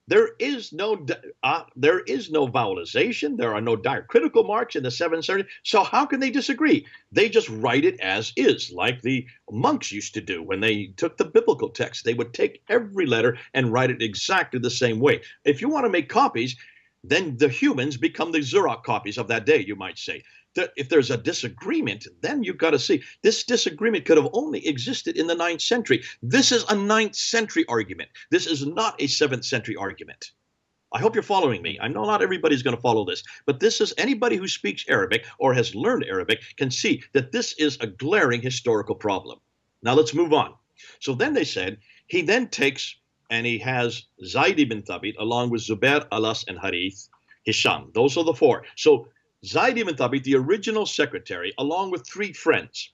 There is no vowelization. There are no diacritical marks in the 7th century. So how can they disagree? They just write it as is, like the monks used to do when they took the biblical text. They would take every letter and write it exactly the same way. If you want to make copies, then the humans become the Xerox copies of that day, you might say. If there's a disagreement, then you've got to see this disagreement could have only existed in the 9th century. This is a 9th century argument. This is not a 7th century argument. I hope you're following me. I know not everybody's going to follow this, but this is, anybody who speaks Arabic or has learned Arabic can see that this is a glaring historical problem. Now let's move on. So then they said, he then takes and he has Zayd ibn Thabit along with Zubair, Alas, and Harith, Hisham. Those are the four. So Zayd ibn Thabit, the original secretary, along with three friends,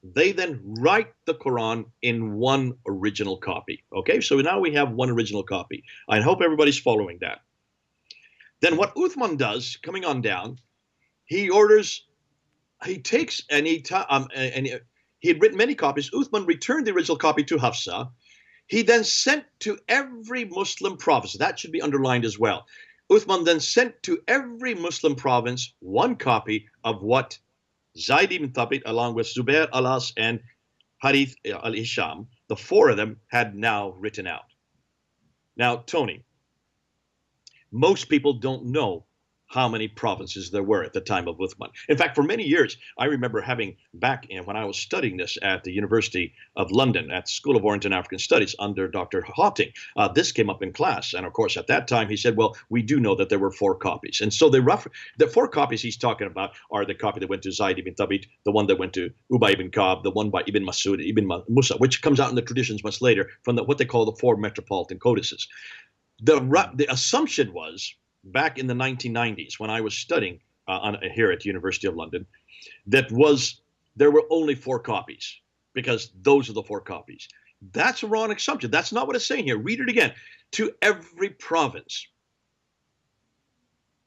they then write the Quran in one original copy. Okay, so now we have one original copy. I hope everybody's following that. Then what Uthman does, coming on down, he orders, he takes, and he had written many copies. Uthman returned the original copy to Hafsa. He then sent to every Muslim province. That should be underlined as well. Uthman then sent to every Muslim province one copy of what Zayd ibn Thabit, along with Zubair, Alas, and Harith al-Hisham, the four of them had now written out. Now, Tony, most people don't know how many provinces there were at the time of Uthman. In fact, for many years, I remember having back in when I was studying this at the University of London at the School of Orient and African Studies under Dr. Hawting, this came up in class. And of course, at that time, he said, well, we do know that there were four copies. And so the four copies he's talking about are the copy that went to Zayd ibn Thabit, the one that went to Ubay ibn Ka'b, the one by Ibn Masud, Ibn Musa, which comes out in the traditions much later from what they call the four metropolitan codices. The assumption was, back in the 1990s, when I was studying here at the University of London, there were only four copies, because those are the four copies. That's a wrong assumption. That's not what it's saying here. Read it again. To every province.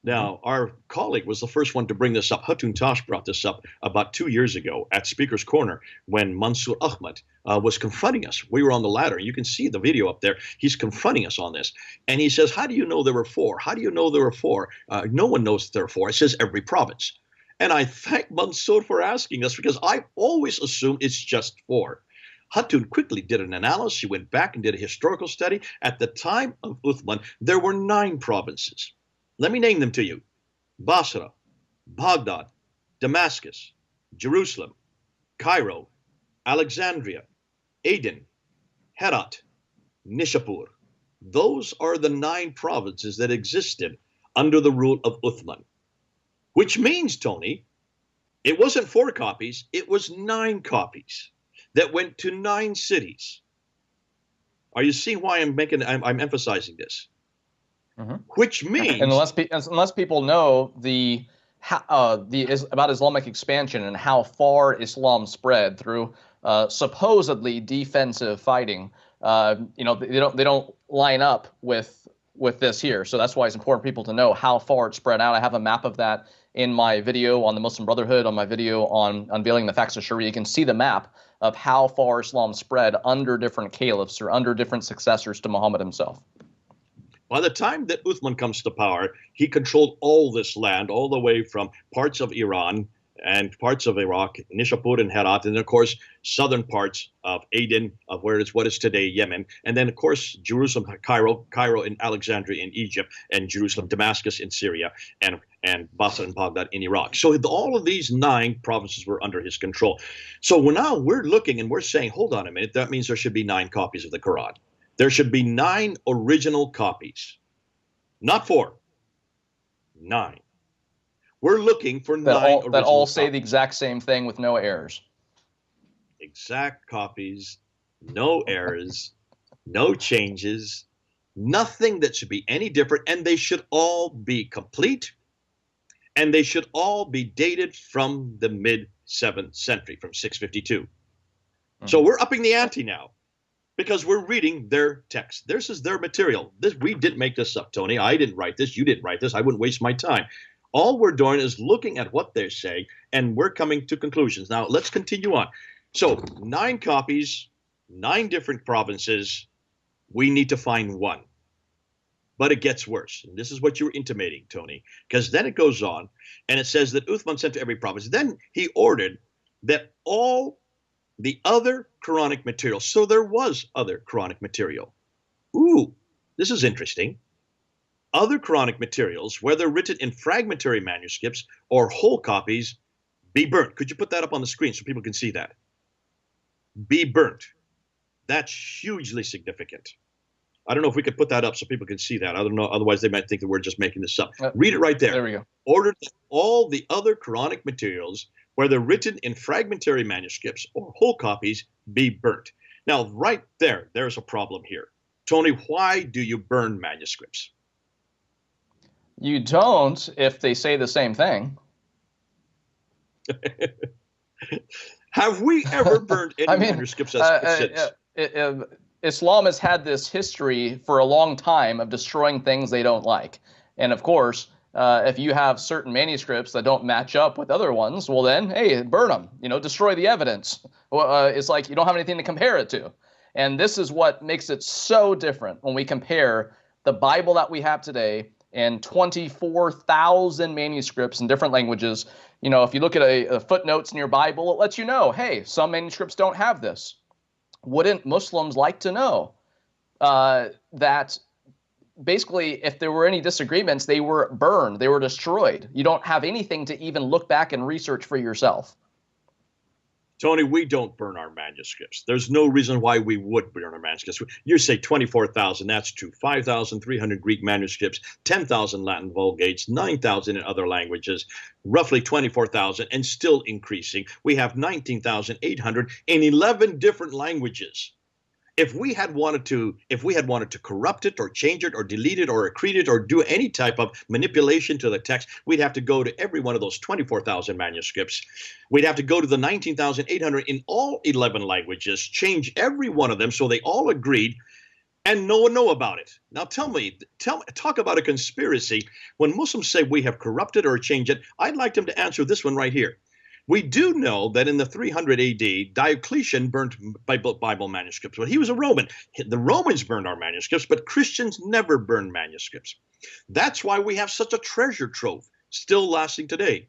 Now, our colleague was the first one to bring this up. Hatun Tash brought this up about 2 years ago at Speaker's Corner when Mansour Ahmad was confronting us. We were on the ladder. You can see the video up there. He's confronting us on this. And he says, how do you know there were four? How do you know there were four? No one knows that there are four. It says every province. And I thank Mansour for asking us, because I always assume it's just four. Hatun quickly did an analysis. He went back and did a historical study. At the time of Uthman, there were 9 provinces. Let me name them to you: Basra, Baghdad, Damascus, Jerusalem, Cairo, Alexandria, Aden, Herat, Nishapur. Those are the 9 provinces that existed under the rule of Uthman. Which means, Tony, it wasn't 4 copies, it was 9 copies that went to 9 cities. Are you seeing why I'm emphasizing this? Mm-hmm. Which means, and unless people know about Islamic expansion and how far Islam spread through supposedly defensive fighting, they don't line up with this here. So that's why it's important for people to know how far it spread out. I have a map of that in my video on the Muslim Brotherhood, on my video on unveiling the facts of Sharia. You can see the map of how far Islam spread under different caliphs or under different successors to Muhammad himself. By the time that Uthman comes to power, he controlled all this land, all the way from parts of Iran and parts of Iraq, Nishapur and Herat, and of course, southern parts of Aden, of where it's what is today Yemen, and then of course, Jerusalem, Cairo and Alexandria in Egypt, and Jerusalem, Damascus in Syria, and Basra and Baghdad in Iraq. So all of these 9 provinces were under his control. So now we're looking and we're saying, hold on a minute, that means there should be 9 copies of the Quran. There should be 9 original copies, not 4, 9. We're looking for 9 original that all say copies. the exact same thing with no errors. Exact copies, no errors, no changes, nothing that should be any different, and they should all be complete, and they should all be dated from the mid-7th century, from 652. Mm-hmm. So we're upping the ante now, because we're reading their text. This is their material. We didn't make this up, Tony. I didn't write this. You didn't write this. I wouldn't waste my time. All we're doing is looking at what they're saying, and we're coming to conclusions. Now, let's continue on. So 9 copies, 9 different provinces. We need to find one. But it gets worse. And this is what you were intimating, Tony, because then it goes on, and it says that Uthman sent to every province. Then he ordered that all the other Quranic material. So there was other Quranic material. Ooh, this is interesting. Other Quranic materials, whether written in fragmentary manuscripts or whole copies, be burnt. Could you put that up on the screen so people can see that? Be burnt. That's hugely significant. I don't know if we could put that up so people can see that. I don't know. Otherwise, they might think that we're just making this up. Read it right there. There we go. Ordered that all the other Quranic materials, whether written in fragmentary manuscripts or whole copies, be burnt. Now, right there's a problem here. Tony, why do you burn manuscripts? You don't if they say the same thing. Have we ever burned any I mean, manuscripts as since? Islam has had this history for a long time of destroying things they don't like. And of course, if you have certain manuscripts that don't match up with other ones, well then, hey, burn them, destroy the evidence. It's like you don't have anything to compare it to. And this is what makes it so different when we compare the Bible that we have today and 24,000 manuscripts in different languages. If you look at a footnotes in your Bible, it lets you know, hey, some manuscripts don't have this. Wouldn't Muslims like to know that basically if there were any disagreements, they were burned, they were destroyed? You don't have anything to even look back and research for yourself. Tony, we don't burn our manuscripts. There's no reason why we would burn our manuscripts. You say 24,000, that's true. 5,300 Greek manuscripts, 10,000 Latin Vulgates, 9,000 in other languages, roughly 24,000, and still increasing. We have 19,800 in 11 different languages. If we had wanted to corrupt it or change it or delete it or accrete it or do any type of manipulation to the text, we'd have to go to every one of those 24,000 manuscripts. We'd have to go to the 19,800 in all 11 languages, change every one of them so they all agreed, and no one know about it. Now talk about a conspiracy. When Muslims say we have corrupted or changed it, I'd like them to answer this one right here. We do know that in the 300 AD, Diocletian burnt Bible manuscripts, but he was a Roman. The Romans burned our manuscripts, but Christians never burned manuscripts. That's why we have such a treasure trove still lasting today.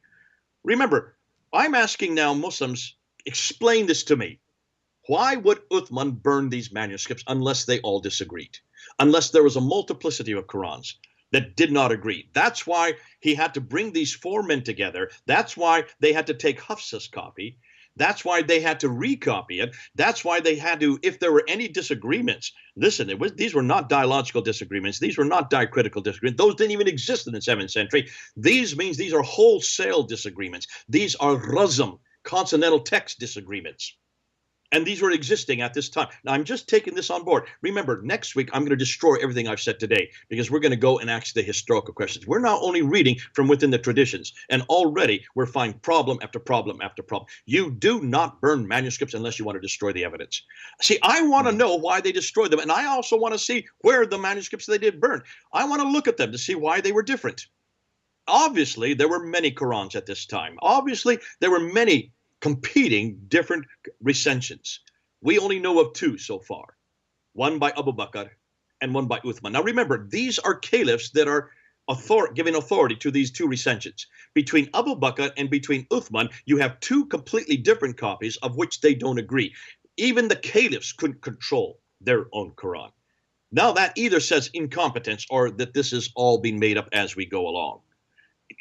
Remember, I'm asking now Muslims, explain this to me. Why would Uthman burn these manuscripts unless they all disagreed? Unless there was a multiplicity of Qur'ans that did not agree. That's why he had to bring these four men together. That's why they had to take Hafsa's copy. That's why they had to recopy it. That's why they had to, if there were any disagreements, listen, these were not dialogical disagreements. These were not diacritical disagreements. Those didn't even exist in the 7th century. These are wholesale disagreements. These are razm, consonantal text disagreements. And these were existing at this time. Now, I'm just taking this on board. Remember, next week, I'm going to destroy everything I've said today because we're going to go and ask the historical questions. We're not only reading from within the traditions, and already we're finding problem after problem after problem. You do not burn manuscripts unless you want to destroy the evidence. See, I want to know why they destroyed them, and I also want to see where the manuscripts they did burn. I want to look at them to see why they were different. Obviously, there were many Qur'ans at this time. Obviously, there were many competing different recensions. We only know of two so far, one by Abu Bakr and one by Uthman. Now remember, these are caliphs that are giving authority to these two recensions. Between Abu Bakr and between Uthman, you have two completely different copies of which they don't agree. Even the caliphs couldn't control their own Quran. Now that either says incompetence or that this is all being made up as we go along.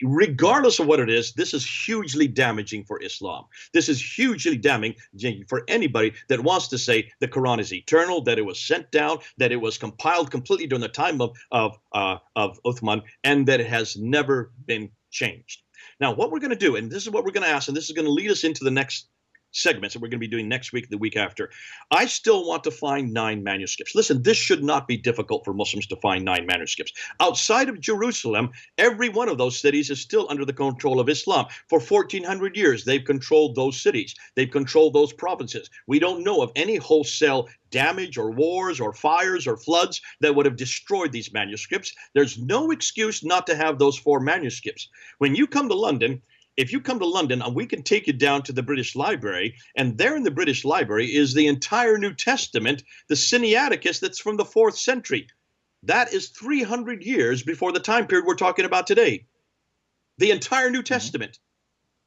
Regardless of what it is, this is hugely damaging for Islam. This is hugely damaging for anybody that wants to say the Quran is eternal, that it was sent down, that it was compiled completely during the time of Uthman, and that it has never been changed. Now, what we're going to do, and this is what we're going to ask, and this is going to lead us into the next segments that we're going to be doing next week, the week after. I still want to find 9 manuscripts. Listen, this should not be difficult for Muslims to find 9 manuscripts. Outside of Jerusalem, every one of those cities is still under the control of Islam. For 1,400 years, they've controlled those cities. They've controlled those provinces. We don't know of any wholesale damage or wars or fires or floods that would have destroyed these manuscripts. There's no excuse not to have those 4 manuscripts. When you come to London, if you come to London, we can take you down to the British Library, and there in the British Library is the entire New Testament, the Sinaiticus that's from the 4th century. That is 300 years before the time period we're talking about today. The entire New Testament.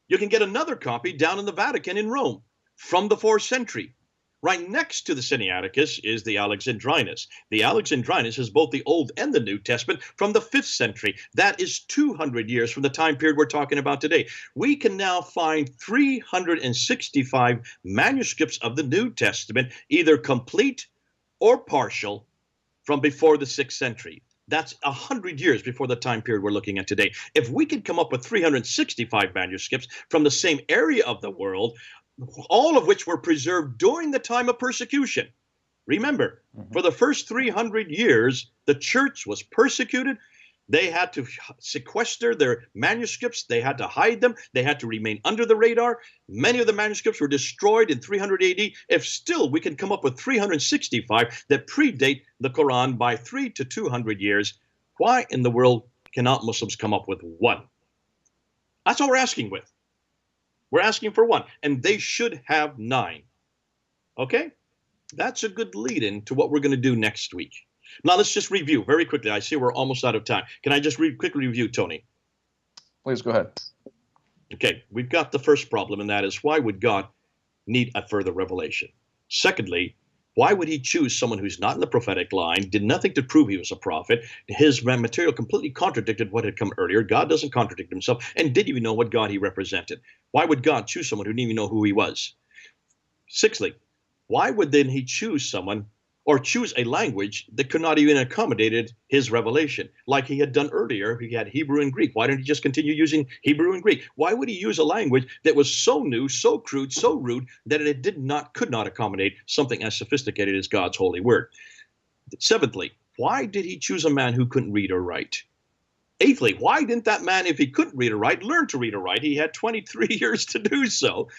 You can get another copy down in the Vatican in Rome from the 4th century. Right next to the Sinaiticus is the Alexandrinus. The Alexandrinus is both the Old and the New Testament from the 5th century. That is 200 years from the time period we're talking about today. We can now find 365 manuscripts of the New Testament, either complete or partial, from before the 6th century. That's 100 years before the time period we're looking at today. If we could come up with 365 manuscripts from the same area of the world, all of which were preserved during the time of persecution. Remember, for the first 300 years, the church was persecuted. They had to sequester their manuscripts. They had to hide them. They had to remain under the radar. Many of the manuscripts were destroyed in 300 AD. If still we can come up with 365 that predate the Quran by 300 to 200 years, why in the world cannot Muslims come up with one? That's all we're asking with. We're asking for one, and they should have 9. Okay? That's a good lead-in to what we're going to do next week. Now, let's just review very quickly. I see we're almost out of time. Can I just quickly review, Tony? Please go ahead. Okay, we've got the first problem, and that is, why would God need a further revelation? Secondly, why would he choose someone who's not in the prophetic line, did nothing to prove he was a prophet? His material completely contradicted what had come earlier. God doesn't contradict himself, and didn't even know what God he represented. Why would God choose someone who didn't even know who he was? Sixthly, why would then he choose someone or choose a language that could not even accommodate his revelation, like he had done earlier? He had Hebrew and Greek. Why didn't he just continue using Hebrew and Greek? Why would he use a language that was so new, so crude, so rude that it could not accommodate something as sophisticated as God's holy word? Seventhly, why did he choose a man who couldn't read or write? Eighthly, why didn't that man, if he couldn't read or write, learn to read or write? He had 23 years to do so.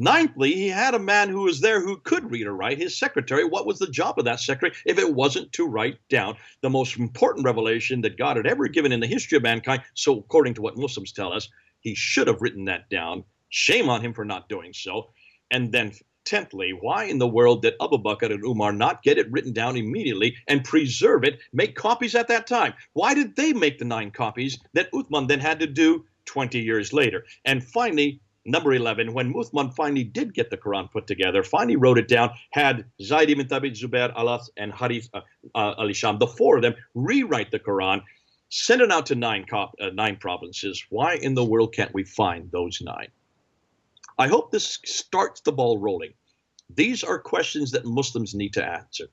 Ninthly, he had a man who was there who could read or write, his secretary. What was the job of that secretary if it wasn't to write down the most important revelation that God had ever given in the history of mankind? So according to what Muslims tell us, he should have written that down. Shame on him for not doing so. And then 10thly, why in the world did Abu Bakr and Umar not get it written down immediately and preserve it, make copies at that time? Why did they make the 9 copies that Uthman then had to do 20 years later? And finally, number 11, when Uthman finally did get the Quran put together, finally wrote it down, had Zayd ibn Thabit, Zubair, Alas, and Harith al-Hisham, the 4 of them, rewrite the Quran, send it out to 9 provinces. Why in the world can't we find those 9? I hope this starts the ball rolling. These are questions that Muslims need to answer.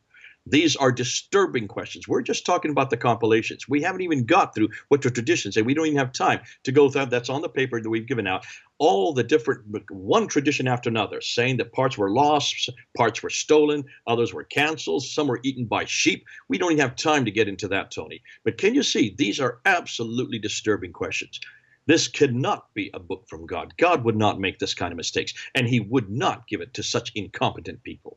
These are disturbing questions. We're just talking about the compilations. We haven't even got through what the traditions say. We don't even have time to go through. That's on the paper that we've given out. All the different, one tradition after another, saying that parts were lost, parts were stolen, others were canceled, some were eaten by sheep. We don't even have time to get into that, Tony. But can you see, these are absolutely disturbing questions. This cannot be a book from God. God would not make this kind of mistakes, and he would not give it to such incompetent people.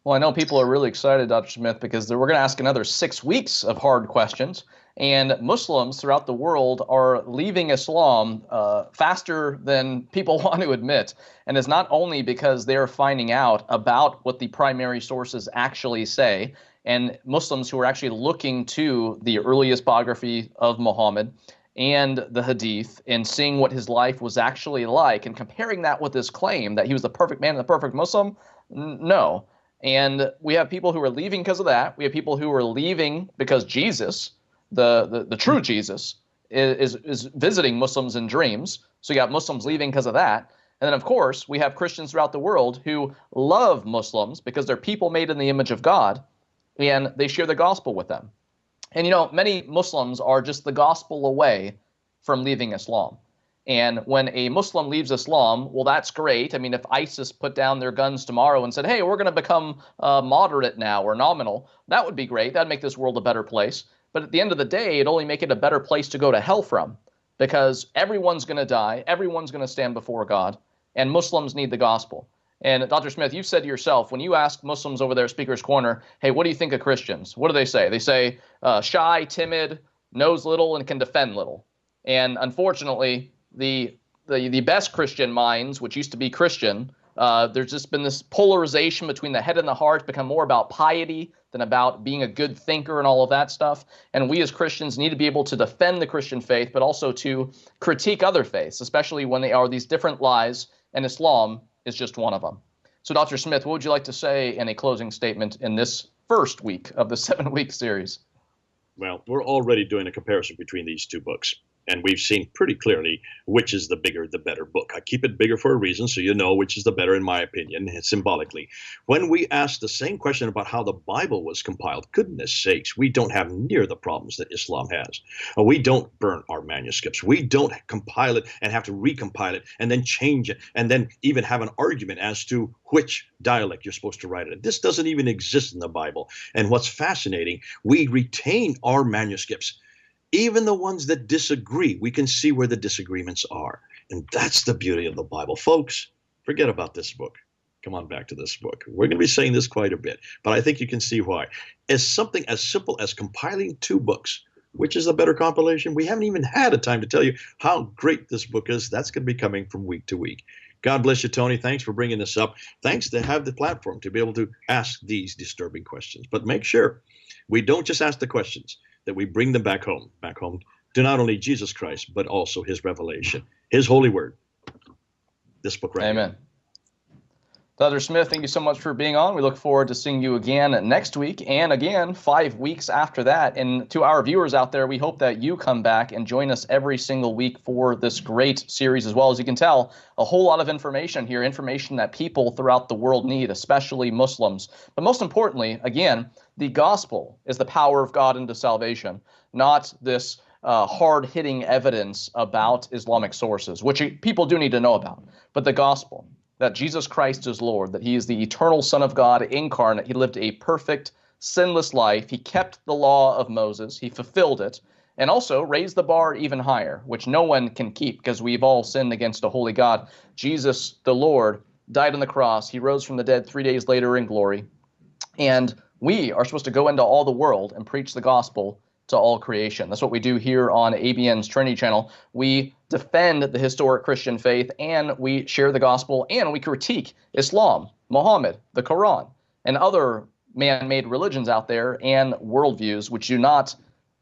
Well, I know people are really excited, Dr. Smith, because we're going to ask another 6 weeks of hard questions. And Muslims throughout the world are leaving Islam faster than people want to admit. And it's not only because they're finding out about what the primary sources actually say, and Muslims who are actually looking to the earliest biography of Muhammad and the Hadith and seeing what his life was actually like and comparing that with his claim that he was the perfect man and the perfect Muslim. No. And we have people who are leaving because of that. We have people who are leaving because Jesus, the true Jesus, is visiting Muslims in dreams. So you got Muslims leaving because of that. And then, of course, we have Christians throughout the world who love Muslims because they're people made in the image of God, and they share the gospel with them. And, you know, many Muslims are just the gospel away from leaving Islam. And when a Muslim leaves Islam, well, that's great. I mean, if ISIS put down their guns tomorrow and said, hey, we're going to become moderate now or nominal, that would be great. That'd make this world a better place. But at the end of the day, it'd only make it a better place to go to hell from, because everyone's going to die. Everyone's going to stand before God, and Muslims need the gospel. And Dr. Smith, you've said to yourself, when you ask Muslims over there at Speaker's Corner, hey, what do you think of Christians? What do they say? They say shy, timid, knows little, and can defend little. And unfortunately, the best Christian minds, which used to be Christian, there's just been this polarization between the head and the heart, become more about piety than about being a good thinker and all of that stuff. And we as Christians need to be able to defend the Christian faith, but also to critique other faiths, especially when they are these different lies, and Islam is just one of them. So Dr. Smith, what would you like to say in a closing statement in this first week of the 7-week series? Well, we're already doing a comparison between these two books. And we've seen pretty clearly which is the bigger, the better book. I keep it bigger for a reason, so you know which is the better, in my opinion, symbolically. When we ask the same question about how the Bible was compiled, goodness sakes, we don't have near the problems that Islam has. We don't burn our manuscripts. We don't compile it and have to recompile it and then change it and then even have an argument as to which dialect you're supposed to write it in. This doesn't even exist in the Bible. And what's fascinating, we retain our manuscripts. Even the ones that disagree, we can see where the disagreements are. And that's the beauty of the Bible. Folks, forget about this book. Come on back to this book. We're going to be saying this quite a bit, but I think you can see why. As something as simple as compiling 2 books, which is a better compilation, we haven't even had a time to tell you how great this book is. That's going to be coming from week to week. God bless you, Tony. Thanks for bringing this up. Thanks to have the platform to be able to ask these disturbing questions. But make sure we don't just ask the questions, that we bring them back home to not only Jesus Christ, but also his revelation, his holy word. This book right here. Amen. Dr. Smith, thank you so much for being on. We look forward to seeing you again next week and again 5 weeks after that. And to our viewers out there, we hope that you come back and join us every single week for this great series as well. As you can tell, a whole lot of information here, information that people throughout the world need, especially Muslims. But most importantly, again, the gospel is the power of God into salvation, not this hard-hitting evidence about Islamic sources, which people do need to know about, but the gospel, that Jesus Christ is Lord, that he is the eternal Son of God incarnate. He lived a perfect, sinless life. He kept the law of Moses. He fulfilled it, and also raised the bar even higher, which no one can keep because we've all sinned against a holy God. Jesus, the Lord, died on the cross. He rose from the dead 3 days later in glory. And we are supposed to go into all the world and preach the gospel to all creation. That's what we do here on ABN's Trinity channel. We defend the historic Christian faith, and we share the gospel, and we critique Islam, Muhammad, the Qur'an, and other man-made religions out there and worldviews which do not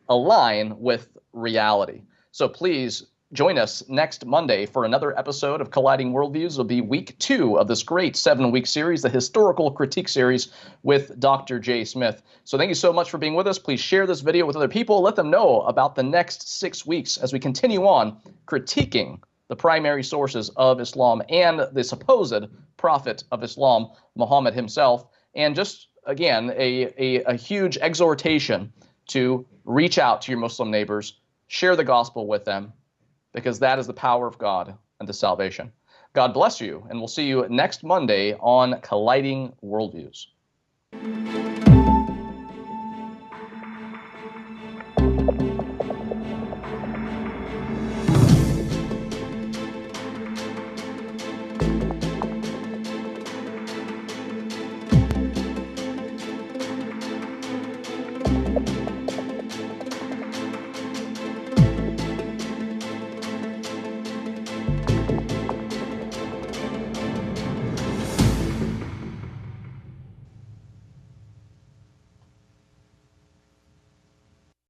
align with reality. So please join us next Monday for another episode of Colliding Worldviews. It'll be week 2 of this great 7-week series, the Historical Critique series with Dr. J. Smith. So thank you so much for being with us. Please share this video with other people. Let them know about the next 6 weeks as we continue on critiquing the primary sources of Islam and the supposed prophet of Islam, Muhammad himself. And just, again, a huge exhortation to reach out to your Muslim neighbors, share the gospel with them, because that is the power of God unto salvation. God bless you, and we'll see you next Monday on Colliding Worldviews.